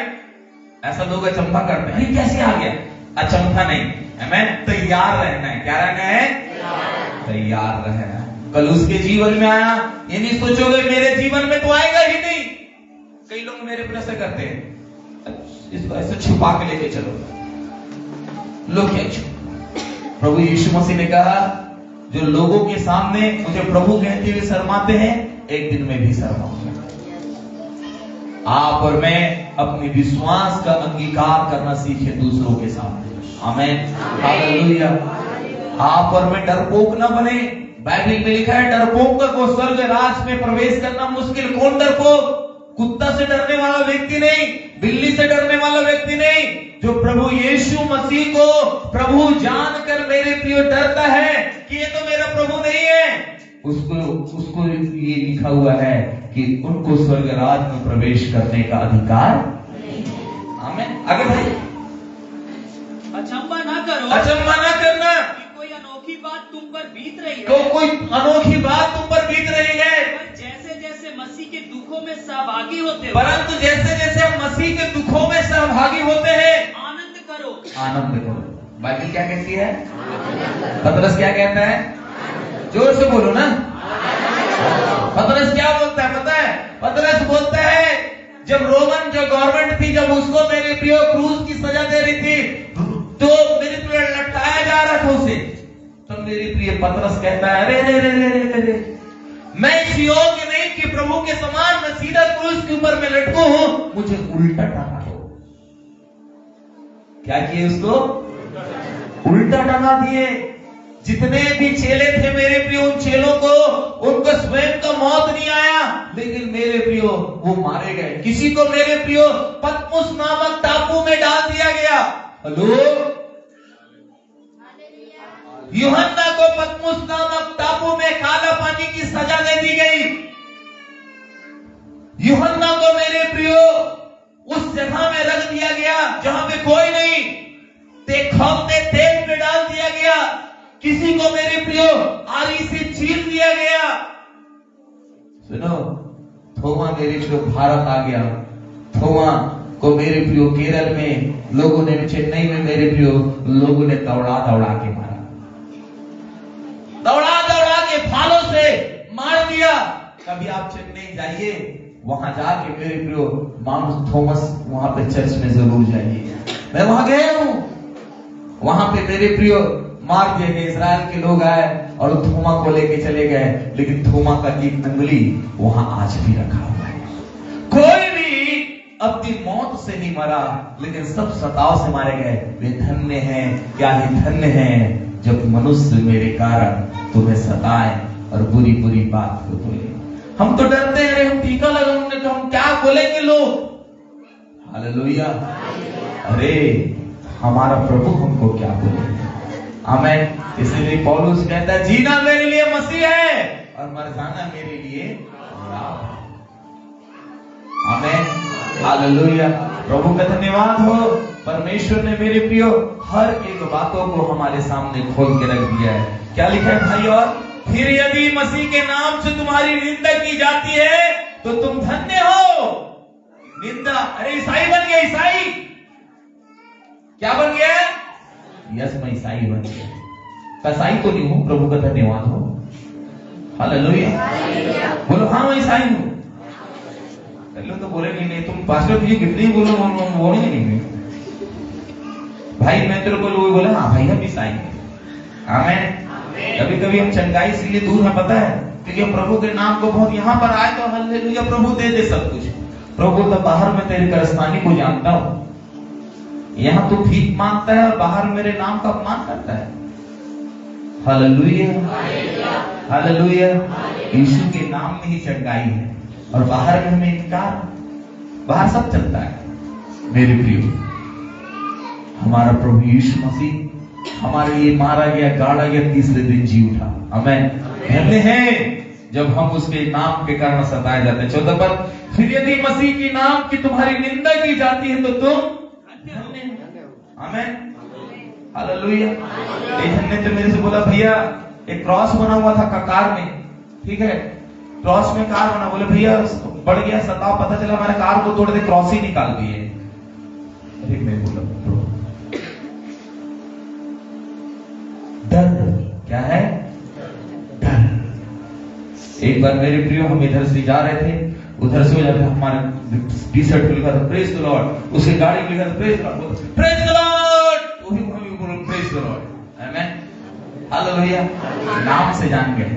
ऐसा लोग अचंभा करते हैं, कैसे आ गया, अचंभा नहीं, हमें तैयार रहना है। क्या रहना है, तैयार रहना है। कल उसके जीवन में आया, ये नहीं सोचोगे मेरे जीवन में तो आएगा ही नहीं। कई लोग मेरे प्रश्न करते हैं, इसको ऐसे छुपा के लेके चलो, लोग क्या प्रभु यीशु मसीह ने कहा, जो लोगों के सामने मुझे प्रभु कहते हुए शर्माते हैं, एक दिन में भी शर्माऊंगा। आप और मैं अपने विश्वास का अंगीकार करना सीखे दूसरों के सामने। आमीन। हालेलुया। आप और मैं डरपोक ना बने। बाइबल में लिखा है, डरपोक को स्वर्ग राज में प्रवेश करना मुश्किल। कौन डरपोक? कुत्ता से डरने वाला व्यक्ति नहीं, बिल्ली से डरने वाला व्यक्ति नहीं, जो प्रभु यीशु मसीह को प्रभु जानकर मेरे प्रिय डरता है कि ये तो मेरा प्रभु नहीं है, उसको ये लिखा हुआ है कि उनको स्वर्ग राज में प्रवेश करने का अधिकार। आमीन। आगे भाई, अचंभा ना करो, अचंभा ना करना, कोई अनोखी बात तुम पर बीत रही है, तो कोई अनोखी बात तुम पर बीत रही है। जैसे जैसे मसीह के दुखों में सहभागी होते हो, परंतु जैसे जैसे हम मसीह के दुखों में सहभागी होते हैं, आनंद करो, आनंद करो। बाइबल क्या कहती है, पतरस क्या कहता है, जोर से बोलो ना। पतरस क्या बोलता है पता है? पतरस बोलता है, जब रोमन जो गवर्नमेंट थी, जब उसको मेरे प्रिय क्रूज की सजा दे रही थी, तो मेरे प्रिय लटकाया जा रहा था उसे, तो मेरे प्रिय पतरस कहता है, अरे रे रे रे रे रे, मैं इस योग्य नहीं कि प्रभु के समान मैं सीधा क्रूज के ऊपर में लटकूं, मुझे उल्टा टंगा दो। क्या किए उसको? उल्टा टंगा दिए। जितने भी चेले थे मेरे प्रियो, उन चेलों को उनको स्वयं का मौत नहीं आया, लेकिन मेरे प्रियो वो मारे गए। किसी को मेरे प्रियो पतमुस नामक टापू में डाल दिया गया। हेलो, यूहन्ना को पतमुस नामक टापू में काला पानी की सजा दे दी गई। यूहन्ना को मेरे प्रियो उस जगह में रख दिया गया जहां पे कोई नहीं, खौलते तेल में डाल दिया गया। किसी को मेरे प्रियो आरी से चीर दिया गया। सुनो, थोमा मेरे प्रियो भारत आ गया। थोमा को मेरे प्रियो केरल में लोगों ने, चेन्नई में मेरे प्रियो लोगों ने दौड़ा दौड़ा के मारा, दौड़ा दौड़ा के फालों से मार दिया। कभी आप चेन्नई जाइए, वहां जाके मेरे प्रियो माउंट थॉमस वहां पे चर्च में जरूर जाइए। मैं वहां गया हूं, वहां पे मेरे प्रियो मार दिए गए। इजराइल के लोग आए और थोमा को लेके चले गए, लेकिन थोमा का एक उंगली वहां आज भी रखा हुआ है। कोई भी अपनी मौत से नहीं मरा, लेकिन सब सताव से मारे गए। वे धन्य हैं, क्या ही धन्य हैं जब मनुष्य मेरे कारण तुम्हें सताए और बुरी बुरी बात को बोले। हम तो डरते हैं, हम टीका लगाएंगे तो हम क्या बोलेंगे लोग। हालेलुया। अरे हमारा प्रभु हमको क्या बोलेंगे। आमीन। इसलिए पौलुस कहता है, जीना मेरे लिए मसीह है और मर जाना मेरे लिए लाभ है। आमीन। हालेलुया। प्रभु का धन्यवाद हो। परमेश्वर ने मेरे प्रियो हर एक बातों को हमारे सामने खोल के रख दिया है। क्या लिखा है भाई? और फिर यदि मसीह के नाम से तुम्हारी निंदा की जाती है तो तुम धन्य हो। निंदा, अरे ईसाई बन गया, ईसाई क्या बन गया? यस, मैं ईसाई बन गया। कसाई तो नहीं हूं, प्रभु का धन्यवाद हो। हालेलुया, बोलो हाँ मैं ईसाई हूं। लोग तो बोले नहीं तुम पास्टर तुझे कितनी बोलो बोलेंगे नहीं भाई, मैं तेरे को लोग बोला हाँ भाई हम ईसाई हैं। आमीन। कभी कभी हम चंगाई इसलिए दूर है पता है, क्योंकि हम प्रभु के नाम को बहुत यहाँ पर आए तो हालेलुया प्रभु दे दे सब कुछ। प्रभु तो बाहर में तेरे कारस्तानी को जानता हूं, यहाँ तू भीख मांगता है और बाहर मेरे नाम का अपमान करता है। Hallelujah, hallelujah. यीशु के नाम में ही चंगाई है और बाहर में हमें इनकार, बाहर सब चलता है। मेरे प्रियो, हमारा प्रभु यीशु मसीह हमारे लिए मारा गया, गाड़ा गया, तीसरे दिन जी उठा। आमीन। धन्य है जब हम उसके नाम के कारण सताए जाते हैं। 14 पद, फिर यदि मसीह के नाम की तुम्हारी निंदा की जाती है तो तुम धन्य हो। आमीन, हालेलुया। एक ने तो मेरे से बोला भैया एक क्रॉस बना हुआ था कार में, ठीक है, क्रॉस में कार बना, बोले भैया बढ़ गया सताव, पता चला मैंने कार को तोड़ दे, क्रॉस ही निकाल दिए। अरे मैं बोला डर क्या है? डर। एक बार मेरे प्रियो हम इधर से जा रहे थे, उधर से हो जाते हमारे टी शर्ट पे लिखा था प्रेज द लॉर्ड, उसके गाड़ी पे लिखा था praise the Lord, praise the Lord, वही हम भी बोलो प्रेज द लॉर्ड। आमीन, हालेलुया। नाम से जान गए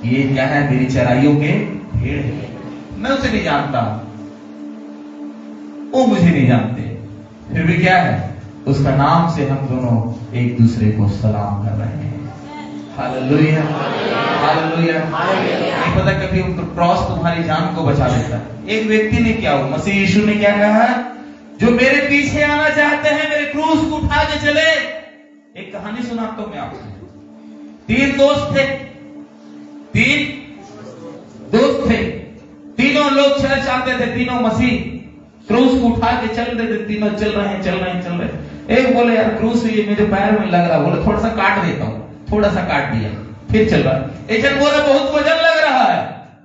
ये क्या है, मेरी चराइयों के भेड़ है। मैं उसे नहीं जानता, वो मुझे नहीं जानते, फिर भी क्या है, उसका नाम से हम दोनों एक दूसरे को सलाम कर रहे हैं। Hallelujah, hallelujah. नहीं पता कभी क्रॉस तुम्हारी जान को बचा लेता है। एक व्यक्ति ने क्या हुआ, मसीह यीशु ने क्या कहा, जो मेरे पीछे आना चाहते हैं मेरे क्रूस को उठा के चले। एक कहानी सुनाता हूं मैं आपको। 3 दोस्त थे, 3 दोस्त थे, तीनों लोग चल चाहते थे, तीनों मसीह क्रूस को उठा के चल रहे थे, तीनों चल रहे हैं, चल रहे हैं, चल रहे हैं। एक बोले यार क्रूस ये मेरे पैर में लग रहा, बोले थोड़ा सा काट देता हूं, थोड़ा सा काट दिया, फिर चल रहा। एक जन बोले बहुत वजन लग रहा है,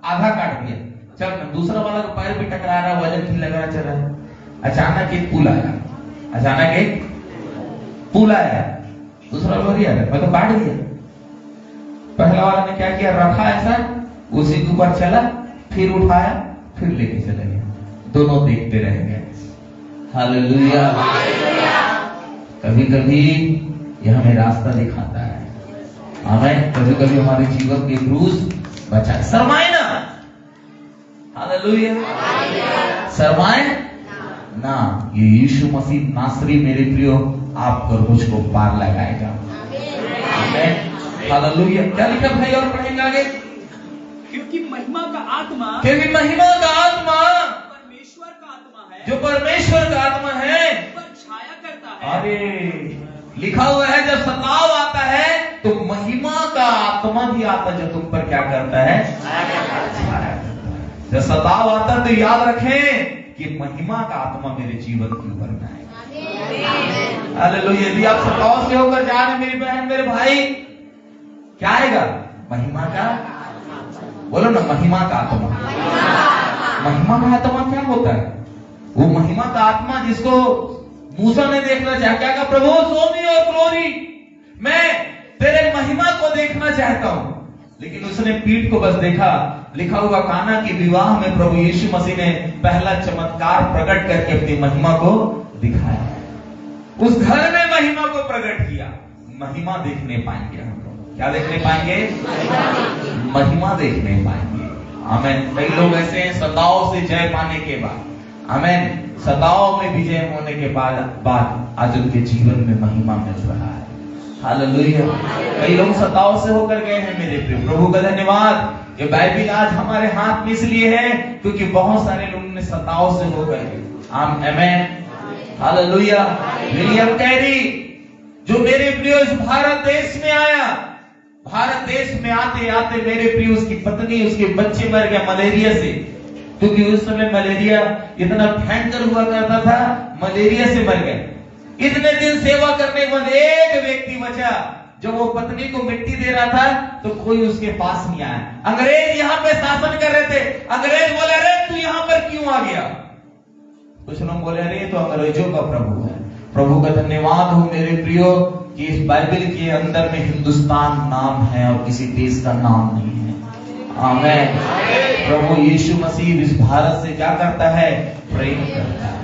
आधा काट दिया, चल। दूसरा वाला को पैर भी टकरा रहा, वजन भी लग रहा, चल रहा है। अचानक एक पुल आया, अचानक एक पुल आया, दूसरा बोल यार मैं तो काट दिया। पहला वाला ने क्या किया, रखा ऐसा, उसी के ऊपर चला, फिर उठाया, फिर लेके चला गया। दोनों देखते रह गए। हालेलुया। कभी कभी यह हमें रास्ता दिखाता है। आमीन। कभी कभी हमारे जीवन के क्रूस बचा, शर्माए ना। हालेलुया, शर्माए ना। ये यीशु मसीह नासरी मेरे प्रियो आपको और मुझको पार लगाएगा। आमीन, हालेलुया। क्या लिखा भाई, और पढ़ेंगे आगे। क्योंकि महिमा का आत्मा, क्योंकि महिमा का आत्मा परमेश्वर का आत्मा है, जो परमेश्वर का आत्मा है पर छाया करता है। अरे लिखा हुआ है जब सताव आता है तो महिमा का आत्मा भी आता, जो तुम पर क्या करता है, जब सताव आता है तो याद रखें कि महिमा का आत्मा मेरे जीवन के ऊपर में आएगा। हालेलुया। यदि आप सताव से होकर जा रहे मेरी बहन मेरे भाई, क्या आएगा, महिमा का, बोलो ना महिमा का आत्मा। महिमा का आत्मा क्या होता है, वो महिमा का आत्मा जिसको मूसा ने देखना चाहा, क्या कहा, प्रभु शो मी योर ग्लोरी, मैं तेरे महिमा को देखना चाहता हूं। लेकिन उसने पीठ को बस देखा। लिखा हुआ काना के विवाह में प्रभु यीशु मसीह ने पहला चमत्कार प्रकट करके अपनी महिमा को दिखाया, उस घर में महिमा को प्रकट किया। महिमा देखने पाएंगे हम लोग, क्या देखने पाएंगे, महिमा देखने पाएंगे। आमीन। कई लोग ऐसे हैं सताव से जय पाने के बाद, आमीन, सताव में विजय होने के बाद आज उनके जीवन में महिमा मिल रहा है। हालेलुया। कई लोग सताव से होकर गए हैं मेरे प्रिय, प्रभु का धन्यवाद। ये बाइबिल आज हमारे हाथ में इसलिए है क्योंकि बहुत सारे लोगों ने सताव से होकर, आमीन, हालेलुया। विलियम कैरी जो मेरे प्रिय इस भारत देश में आया, भारत देश में आते आते मेरे प्रिय उसकी पत्नी, उसके बच्चे मर गए मलेरिया से। क्योंकि उस समय मलेरिया इतना भयंकर हुआ करता था, मलेरिया से मर गए। इतने दिन सेवा करने के बाद एक व्यक्ति बचा, जब वो पत्नी को मिट्टी दे रहा था तो कोई उसके पास नहीं आया। अंग्रेज यहाँ पे शासन कर रहे थे, अंग्रेज बोले अरे तू यहाँ पर क्यों आ गया? कुछ लोग बोले अरे तो अंग्रेजों का प्रभु है। प्रभु का धन्यवाद हो मेरे प्रियो कि इस बाइबल के अंदर में हिंदुस्तान नाम है और किसी देश का नाम नहीं है। आमीन। प्रभु यीशु मसीह इस भारत से क्या करता है? प्रेम करता है।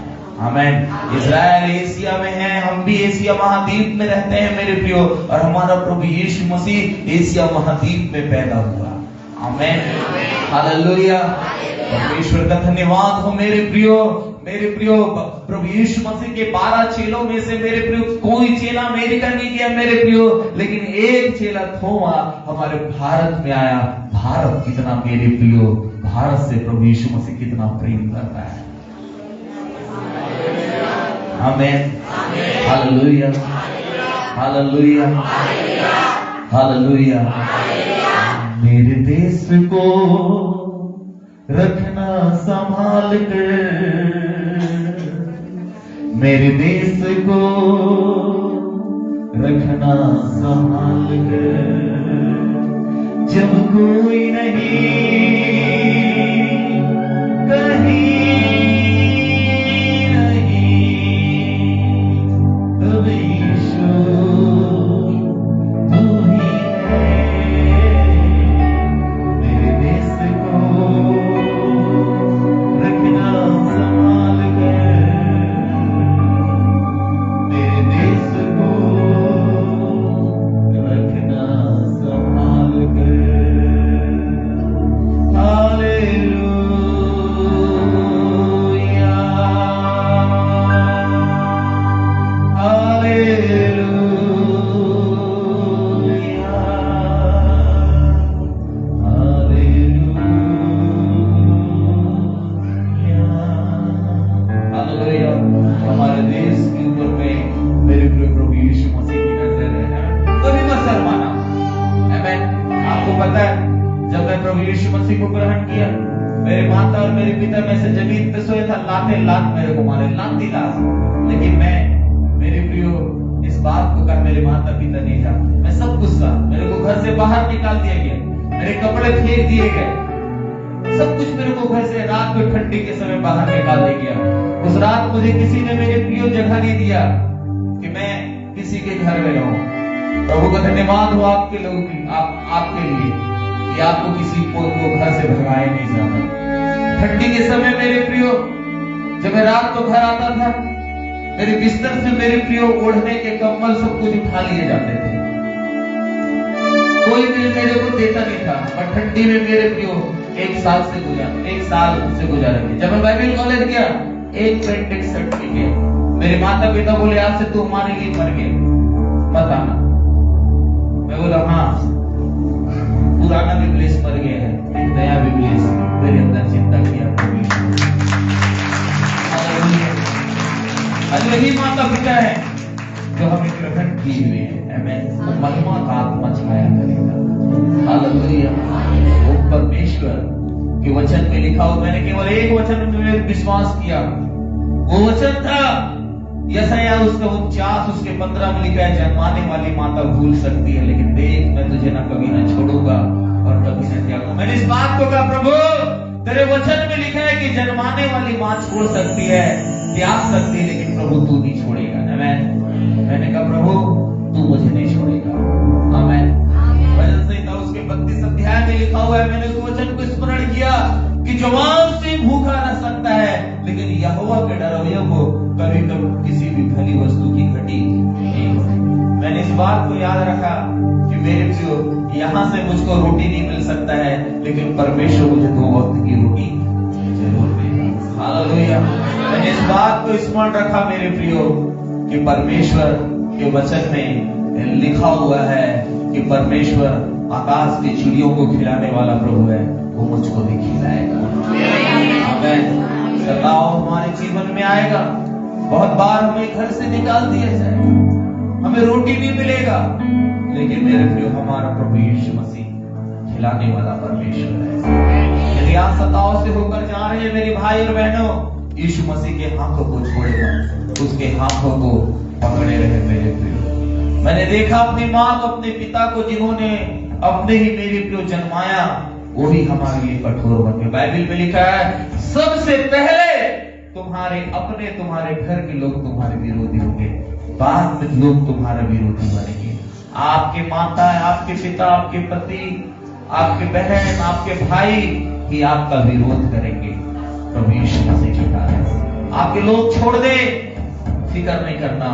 आमीन। इजराइल एशिया में है, हम भी एशिया महाद्वीप में रहते हैं मेरे प्रियो, और हमारा प्रभु यीशु मसीह एशिया महाद्वीप में पैदा हुआ। आमीन। हालेलुया। परमेश्वर का धन्यवाद हो मेरे प्रियो। मेरे प्रियो, प्रभु यीशु मसीह के 12 चेलों में से मेरे प्रियो कोई चेला अमेरिका नहीं गया मेरे प्रियो, लेकिन एक चेला थोमा हमारे भारत में आया। भारत कितना मेरे प्रियो, भारत से प्रभु यीशु मसीह कितना प्रेम करता है। आमीन। हालेलुया। हालेलुया। हालेलुया। मेरे देश को रखना संभाल कर, मेरे देश को रखना संभाल कर, जब कोई नहीं कहीं मुझे किसी ने मेरे प्रियो जगह नहीं दिया कि मैं किसी के घर में रहूं। प्रभु का धन्यवाद हो आपके लोग भी, आपके लिए कि आपको किसी को घर से भगाया नहीं जाता। ठंडी के समय मेरे प्रियो, जब मैं रात को घर आता था, मेरे बिस्तर से मेरे प्रियो ओढ़ने के कंबल सब कुछ उठा लिए जाते थे। कोई भी मेरे को देता नहीं था। और ठंडी में मेरे प्रियो एक साल से गुजारा। जब मैं बाइबल कॉलेज गया, एक पेंटेड सर्टिफिकेट, मेरे माता पिता बोले आज से तू हमारे लिए मर गए, मत आना। मैं बोला हाँ, पुराना भी प्लेस मर गया है, एक नया भी प्लेस मेरे अंदर चिंता किया। आज वही माता पिता है जो हमें ग्रहण किए हुए हैं। आमीन। महिमा का आत्मा छाया करेगा। हालेलुया। वो परमेश्वर के वचन में लिखा हो, मैंने केवल एक वचन में विश्वास किया, वो वचन था यशायाह उसका 49 उसके 15 में लिखा है, जन्माने वाली माता भूल सकती है, लेकिन देख मैं तुझे ना कभी ना छोड़ूंगा और कभी न त्यागूंगा। मैंने इस बात को कहा प्रभु तेरे वचन में लिखा है कि जन्माने वाली मां छोड़ सकती है, त्याग सकती है, लेकिन प्रभु तू नहीं छोड़ेगा। मैंने कहा प्रभु तू मुझे नहीं छोड़ेगा। आमीन। भजन संहिता उसके 32 अध्याय में लिखा हुआ है, मैंने उस वचन को स्मरण किया कि जवान से भूखा रह सकता है, लेकिन यहोवा के डरवैयों को कभी किसी भी भली वस्तु की घटी नहीं होती। मैंने इस बात को याद रखा कि मेरे प्रियो, यहाँ से मुझको रोटी नहीं मिल सकता है, लेकिन परमेश्वर मुझे 2 वक्त की रोटी जरूर देगा। हालेलुया। मैंने इस बात को स्मरण रखा मेरे प्रियो कि परमेश्वर के वचन में लिखा हुआ है कि परमेश्वर आकाश की चिड़ियों को खिलाने वाला प्रभु है, वो मुझको भी खिलाएगा। आमीन। सताव हमारे जीवन में आएगा, बहुत बार हमें घर से निकाल दिया जाए, हमें रोटी नहीं मिलेगा, लेकिन मेरे प्रियो हमारा प्रभु यीशु मसीह खिलाने वाला परमेश्वर है। यदि आप सताव से होकर जा रहे हैं मेरे भाई और बहनों, यीशु मसीह के हाथों को छोड़े मत, उसके हाथों को पकड़े रहे मेरे प्रियो। मैंने देखा अपनी माँ को, अपने पिता को, जिन्होंने अपने ही मेरे प्रियो जन्माया, वो भी हमारे लिए कठोर बन गए। बाइबल में लिखा है सबसे पहले तुम्हारे अपने, तुम्हारे घर के लोग तुम्हारे विरोधी होंगे, बाद में लोग तुम्हारे विरोधी बनेंगे। आपके माता, आपके पिता, आपके पति, आपके बहन, आपके भाई ही आपका विरोध करेंगे प्रभु यीशु मसीह के कारण। आपके लोग छोड़ दे, फिक्र नहीं करना,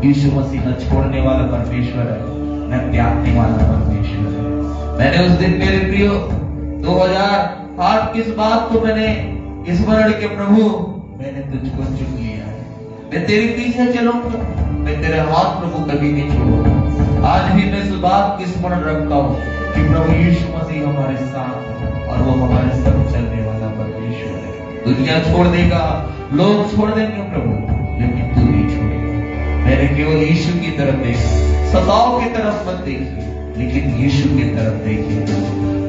यीशु मसीह न छोड़ने वाला परमेश्वर है, न त्यागने वाला परमेश्वर है। मैंने उस दिन मेरे प्रियो 2008 किस बात को मैंने स्मरण के प्रभु मैंने तुझको चुन लिया है, मैं तेरे पीछे चलूंगा, मैं तेरे हाथ प्रभु कभी नहीं छोड़ूंगा। आज भी मैं इस बात की स्मरण रखता हूँ कि प्रभु यीशु मसीह हमारे साथ और वो हमारे संग चलने वाला परमेश्वर है। दुनिया छोड़ देगा, लोग छोड़ देंगे प्रभु, लेकिन तू नहीं छोड़ेगा। मैंने केवल यीशु की तरफ देखा, सताव की तरफ मत देखिए, लेकिन यीशु की तरफ देखिए।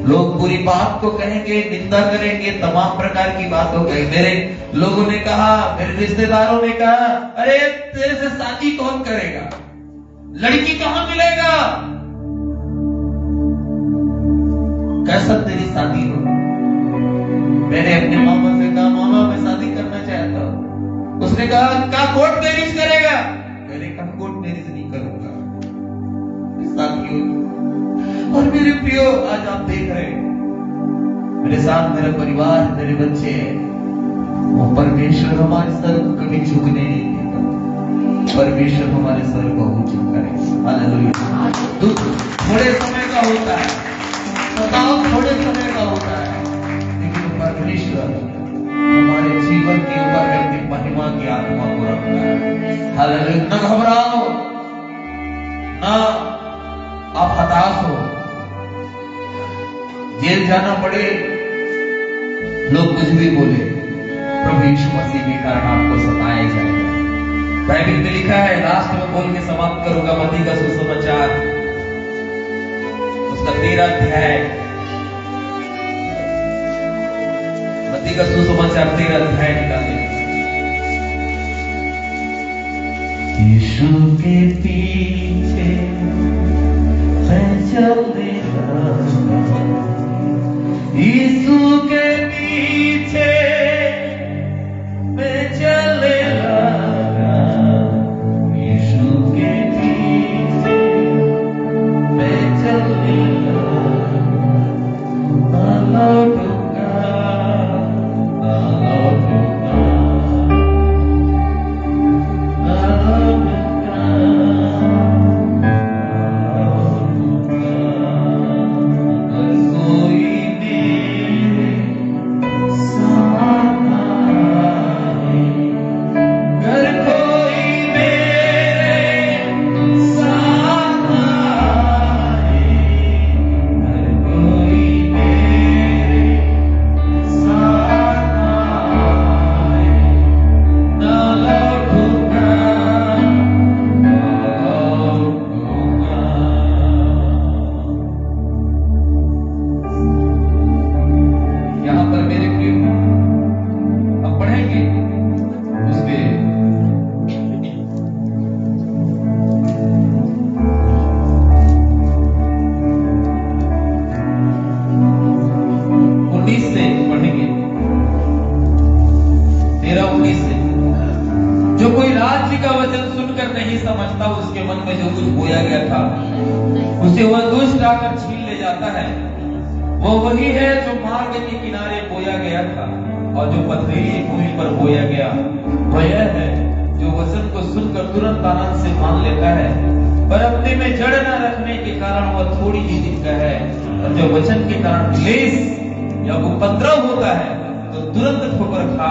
लोग बुरी बात को कहेंगे, निंदा करेंगे, तमाम प्रकार की बातों कहेंगे। मेरे लोगों ने कहा, मेरे रिश्तेदारों ने कहा, अरे तेरे से शादी कौन करेगा, लड़की कहां मिलेगा, कैसा तेरी शादी हो। मैंने अपने मामा से कहा, मामा मैं शादी करना चाहता हूं। उसने कहा कोर्ट मैरिज करेगा। मैंने कहा कोर्ट मैरिज नहीं करूंगा, शादी होगी। और मेरे प्रियो आज आप देख रहे हैं मेरे साथ मेरा परिवार, मेरे बच्चे हैं, वो परमेश्वर हमारे सर को कभी झुकने नहीं देता। परमेश्वर हमारे सर को ऊंचा करे। हालेलुया। दुख थोड़े समय का होता है, सताव थोड़े समय का होता है, लेकिन परमेश्वर हमारे जीवन के ऊपर अपनी महिमा की आत्मा को रखता है। हालेलुया। न घबराओ, न आप हताश हो, जेल जाना पड़े, लोग कुछ भी बोले, प्रभु यीशु मसीह के कारण आपको सताया जाएगा। बाइबल में लिखा है, लास्ट में बोल के समाप्त करूंगा, मत्ती का सुसमाचार उसका 13 अध्याय, मत्ती का सुसमाचार 13 अध्याय निकाले। यीशु के पीछे मैं चलने लगा, यीशु के पीछे मैं चलने लगा, यीशु के पीछे मैं चलने लगा, ना लौटूंगा, ना लौटूंगा, ना लौटूंगा, अगर कोई मेरे साथ आए, अगर कोई मेरे साथ आए, अगर कोई मेरे साथ आए, ना लौटूंगा, ना लौटूंगा। यहाँ पर मेरे प्रिय हम पढ़ेंगे उसके 19 से पढ़ेंगे, 13-19 से। जो कोई राज्य का वचन सुनकर नहीं समझता, उसके मन में जो कुछ बोया गया था उसे वह दुष्ट आकर छीन ले जाता है। वो वही है जो मार्ग के किनारे बोया गया था, और जो पथरीली भूमि पर बोया गया वह यह है जो वचन को सुनकर तुरंत आनंद से मान लेता है, पर अपने में जड़ न रखने के कारण वह थोड़ी ही दिन का है। और जो वचन के कारण क्लेश या उपद्रव होता है तो तुरंत ठोकर खा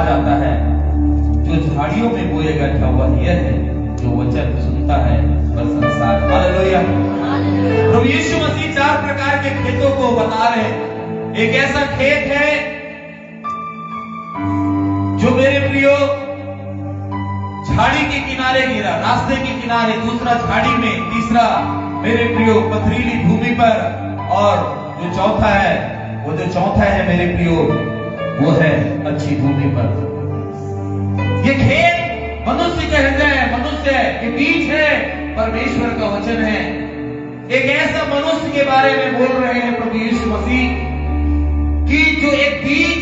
जाता है। जो झाड़ियों में बोया गया था वह यह है जो वचन सुनता है पर संसार। हालेलुया। प्रभु यीशु मसीह 4 प्रकार के खेतों को बता रहे हैं। एक ऐसा खेत है जो मेरे प्रियो झाड़ी के किनारे गिरा, रास्ते के किनारे, दूसरा झाड़ी में, तीसरा मेरे प्रियो पथरीली भूमि पर, और जो चौथा है, वो जो चौथा है मेरे प्रियो, वो है अच्छी भूमि पर। ये खेत मनुष्य के हृदय, मनुष्य के बीच है, परमेश्वर का वचन है। एक ऐसा मनुष्य के बारे में बोल रहे हैं प्रभु यीशु मसीह कि जो एक बीज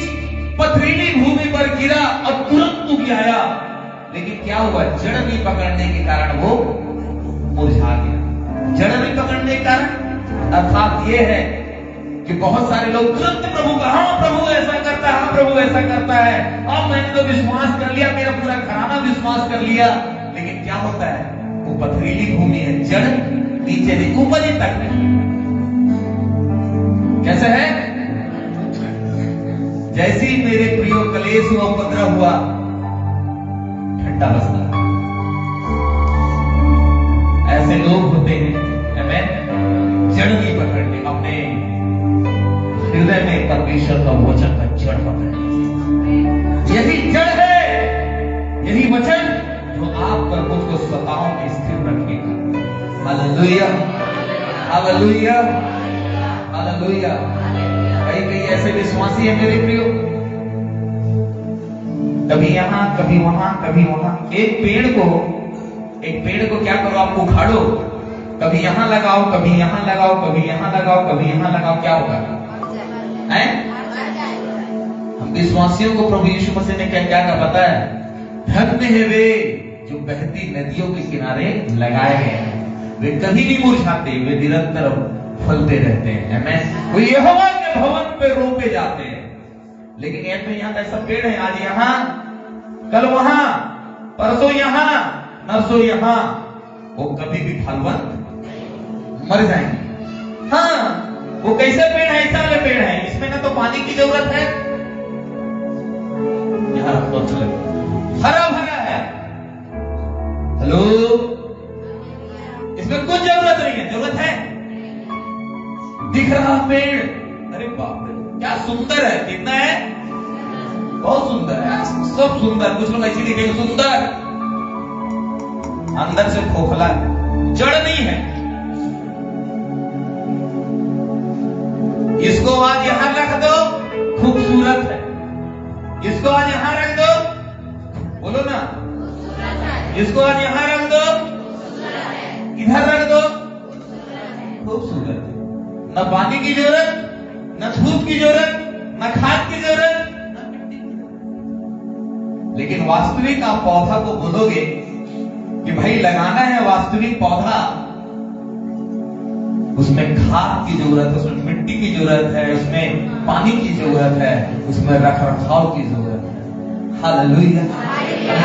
पथरीली भूमि पर गिरा और तुरंत उग आया, लेकिन क्या हुआ, जड़ नहीं पकड़ने के कारण वो मुरझा गया। जड़ नहीं पकड़ने के कारण अर्थात ये है कि बहुत सारे लोग तुरंत प्रभु का, हाँ प्रभु ऐसा करता है, हाँ प्रभु ऐसा करता है, अब मैंने तो विश्वास कर लिया, मेरा पूरा घराना विश्वास कर लिया, लेकिन क्या होता है, वो पथरीली भूमि है, जड़ नीचे नहीं, ऊपर ही तक नहीं। कैसे है? जैसे ही मेरे प्रियो कलेश हुआ, उपद्रव हुआ, ठंडा बसता। ऐसे लोग होते हैं, जड़ नहीं पकड़ते, अपने हृदय में परमेश्वर का वचन का जड़ पकड़ते। यही जड़ है, यही वचन जो आपका मुझको स्वताओं में स्थिर रखेगा। Hallelujah, hallelujah, hallelujah. कई ऐसे विश्वासी है मेरे प्रियो, कभी यहां कभी वहां कभी वहां। एक पेड़ को क्या करो, आप उखाड़ो, कभी यहां लगाओ, कभी यहां लगाओ, कभी यहां लगाओ, कभी यहां लगाओ, क्या होगा? हम विश्वासियों को प्रभु यीशु मसीह ने क्या कहा पता है? धन्य है वे जो बहती नदियों के किनारे लगाए गए हैं, वे कभी नहीं मुरझाते, वे निरंतर फलते रहते हैं। आमीन। वो यहोवा के भवन पे रोपे जाते हैं। लेकिन यहाँ ऐसा पेड़ है, आज यहाँ, कल वहां, परसों यहाँ, नरसों यहाँ, वो कभी भी फलवंत मर जाएंगे। हाँ, वो कैसे पेड़ है? ऐसा वाले पेड़ है, इसमें ना तो पानी की जरूरत है, हरा भरा है। हेलो, इसमें कुछ जरूरत नहीं है। जरूरत है? दिख रहा पेड़, अरे बाप रे क्या सुंदर है, कितना है, बहुत सुंदर है, सब सुंदर। कुछ लोग ऐसी दिखेंगे सुंदर, अंदर से खोखला, जड़ नहीं है। इसको आज यहां रख दो, खूबसूरत है। इसको आज यहां रख दो, बोलो ना, इसको आज यहां रख दो, इधर रख दो, खूबसूरत है। न पानी की जरूरत, न धूप की जरूरत, न खाद की जरूरत। लेकिन वास्तविक आप पौधा को बोलोगे कि भाई लगाना है वास्तविक पौधा, उसमें खाद की जरूरत है, उसमें मिट्टी की जरूरत है, उसमें पानी की जरूरत है, उसमें रखरखाव की जरूरत है। हालेलुया।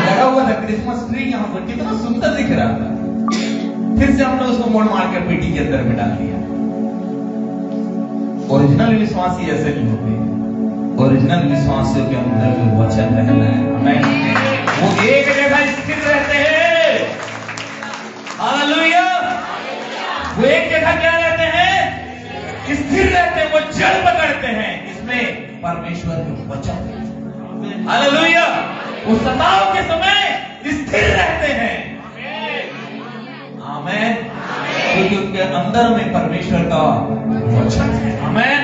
लगा हुआ था क्रिसमस ट्री यहाँ पर, कितना सुंदर दिख रहा था, फिर से हमने उसको मोड़ मार कर पेटी के अंदर में डाल दिया। ओरिजिनल विश्वासी ऐसे नहीं होते। ओरिजिनल विश्वासियों के अंदर जो वचन रहना है, हमें वो एक जगह स्थिर रहते हैं। हालेलुया। वो एक जगह क्या रहते हैं? स्थिर रहते हैं, वो जड़ पकड़ते हैं। इसमें परमेश्वर के वचन है। हालेलुया। वो सताव के समय स्थिर रहते हैं। आमीन। क्योंकि उनके अंदर में परमेश्वर का वचन है। आमीन।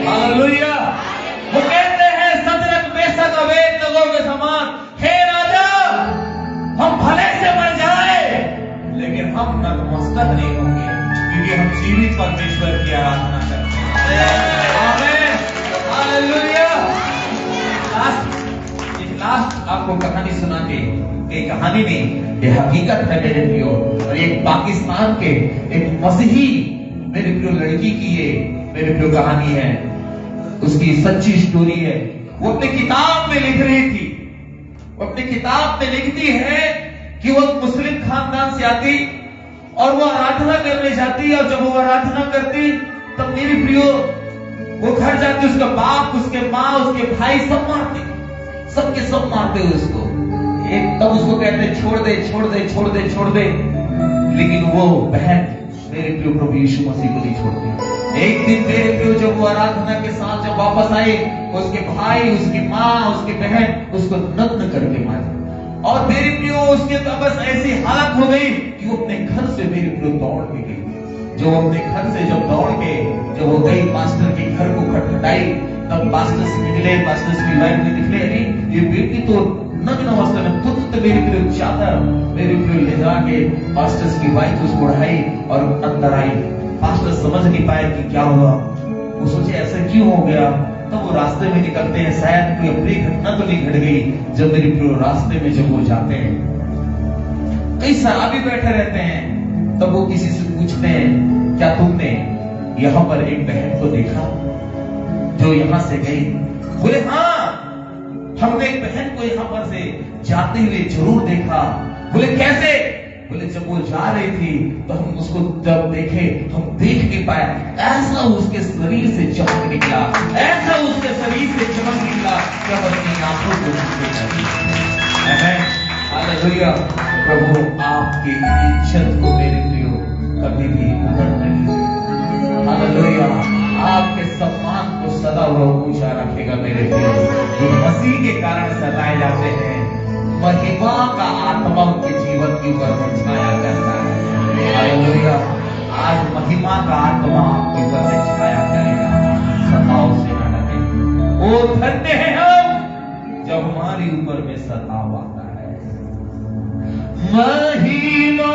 हालेलुया। वो कहते हैं सदरक मेशक अबेदनगो के समान, हे राजा, हम भले से मर जाए लेकिन हम नतमस्तक नहीं होंगे, क्योंकि हम जीवित परमेश्वर की आराधना करते हैं। आमीन। हालेलुया। लास्ट आपको कहानी सुना के, एक कहानी नहीं, ये हकीकत है मेरे प्रियो। और एक पाकिस्तान के एक मसीही मेरे प्रियो लड़की की ये मेरे प्रियो कहानी है, उसकी सच्ची स्टोरी है। वो अपनी किताब में लिख रही थी, वो अपनी किताब में लिखती है कि वो मुस्लिम खानदान से आती और वो आराधना करने जाती, और जब वो आराधना करती तब मेरी प्रियो वो घर जाती, उसका बाप, उसके माँ, उसके भाई सब मारते, सबके सब मारते हुए उसको। एक तब उसको कहते छोड़ दे छोड़ दे छोड़ दे छोड़ दे, लेकिन वो बहन मेरे प्रियो प्रभु यीशु मसीह को नहीं छोड़ती। एक दिन मेरे प्रियो जब वो आराधना के साथ जब वापस आए, उसके भाई, उसकी माँ, उसकी बहन उसको नग्न करके मारे, और मेरे प्रियो उसके तो बस ऐसी हालत हो गई कि वो अपने घर से मेरे प्रियो दौड़ के गई। जो अपने घर से जब दौड़ के जब वो गई पास्टर के घर को खटखटाई, तब पास्टर से निकले, पास्टर की वाइफ में निकले, अरे ये बेटी तो नग्न अवस्था में, तुरंत मेरी प्रिय चादर मेरी प्रिय ले जाके पास्टर की वाइफ उसको उठाई और अंदर आई। पास्टर समझ नहीं पाए कि क्या हुआ, वो सोचे ऐसा क्यों हो गया। तब वो रास्ते में निकलते हैं, शायद कोई अपनी घटना तो नहीं घट गई। जब मेरी प्रिय रास्ते में जब वो जाते हैं, कई शराबी बैठे रहते हैं, तब वो किसी से पूछते हैं, क्या तुमने यहाँ पर एक बहन को देखा जो यहाँ से गई? बोले हाँ, हमने एक बहन को यहाँ पर से जाते हुए जरूर देखा। बोले कैसे? बोले जब वो जा रही थी तो हम उसको जब देखे, हम देख के पाए, ऐसा उसके शरीर से चमक निकला, ऐसा उसके शरीर से चमक निकला कि हम अपनी आंखों को हालेलुया। प्रभु आपकी इज्जत को मेरे प्रियो कभी भी उधर नहीं, हालेलुया। आपके सम्मान को सदा वह ऊंचा रखेगा मेरे प्रियो। जो मसीह के कारण सताए जाते हैं, महिमा का आत्मा उनके जीवन के ऊपर में छाया करता है, हालेलुया। आज महिमा का आत्मा आपके ऊपर में छाया करेगा, सताव से न डरे। ओ धन्य है हम जब हमारे ऊपर में सताव आता है। महिमा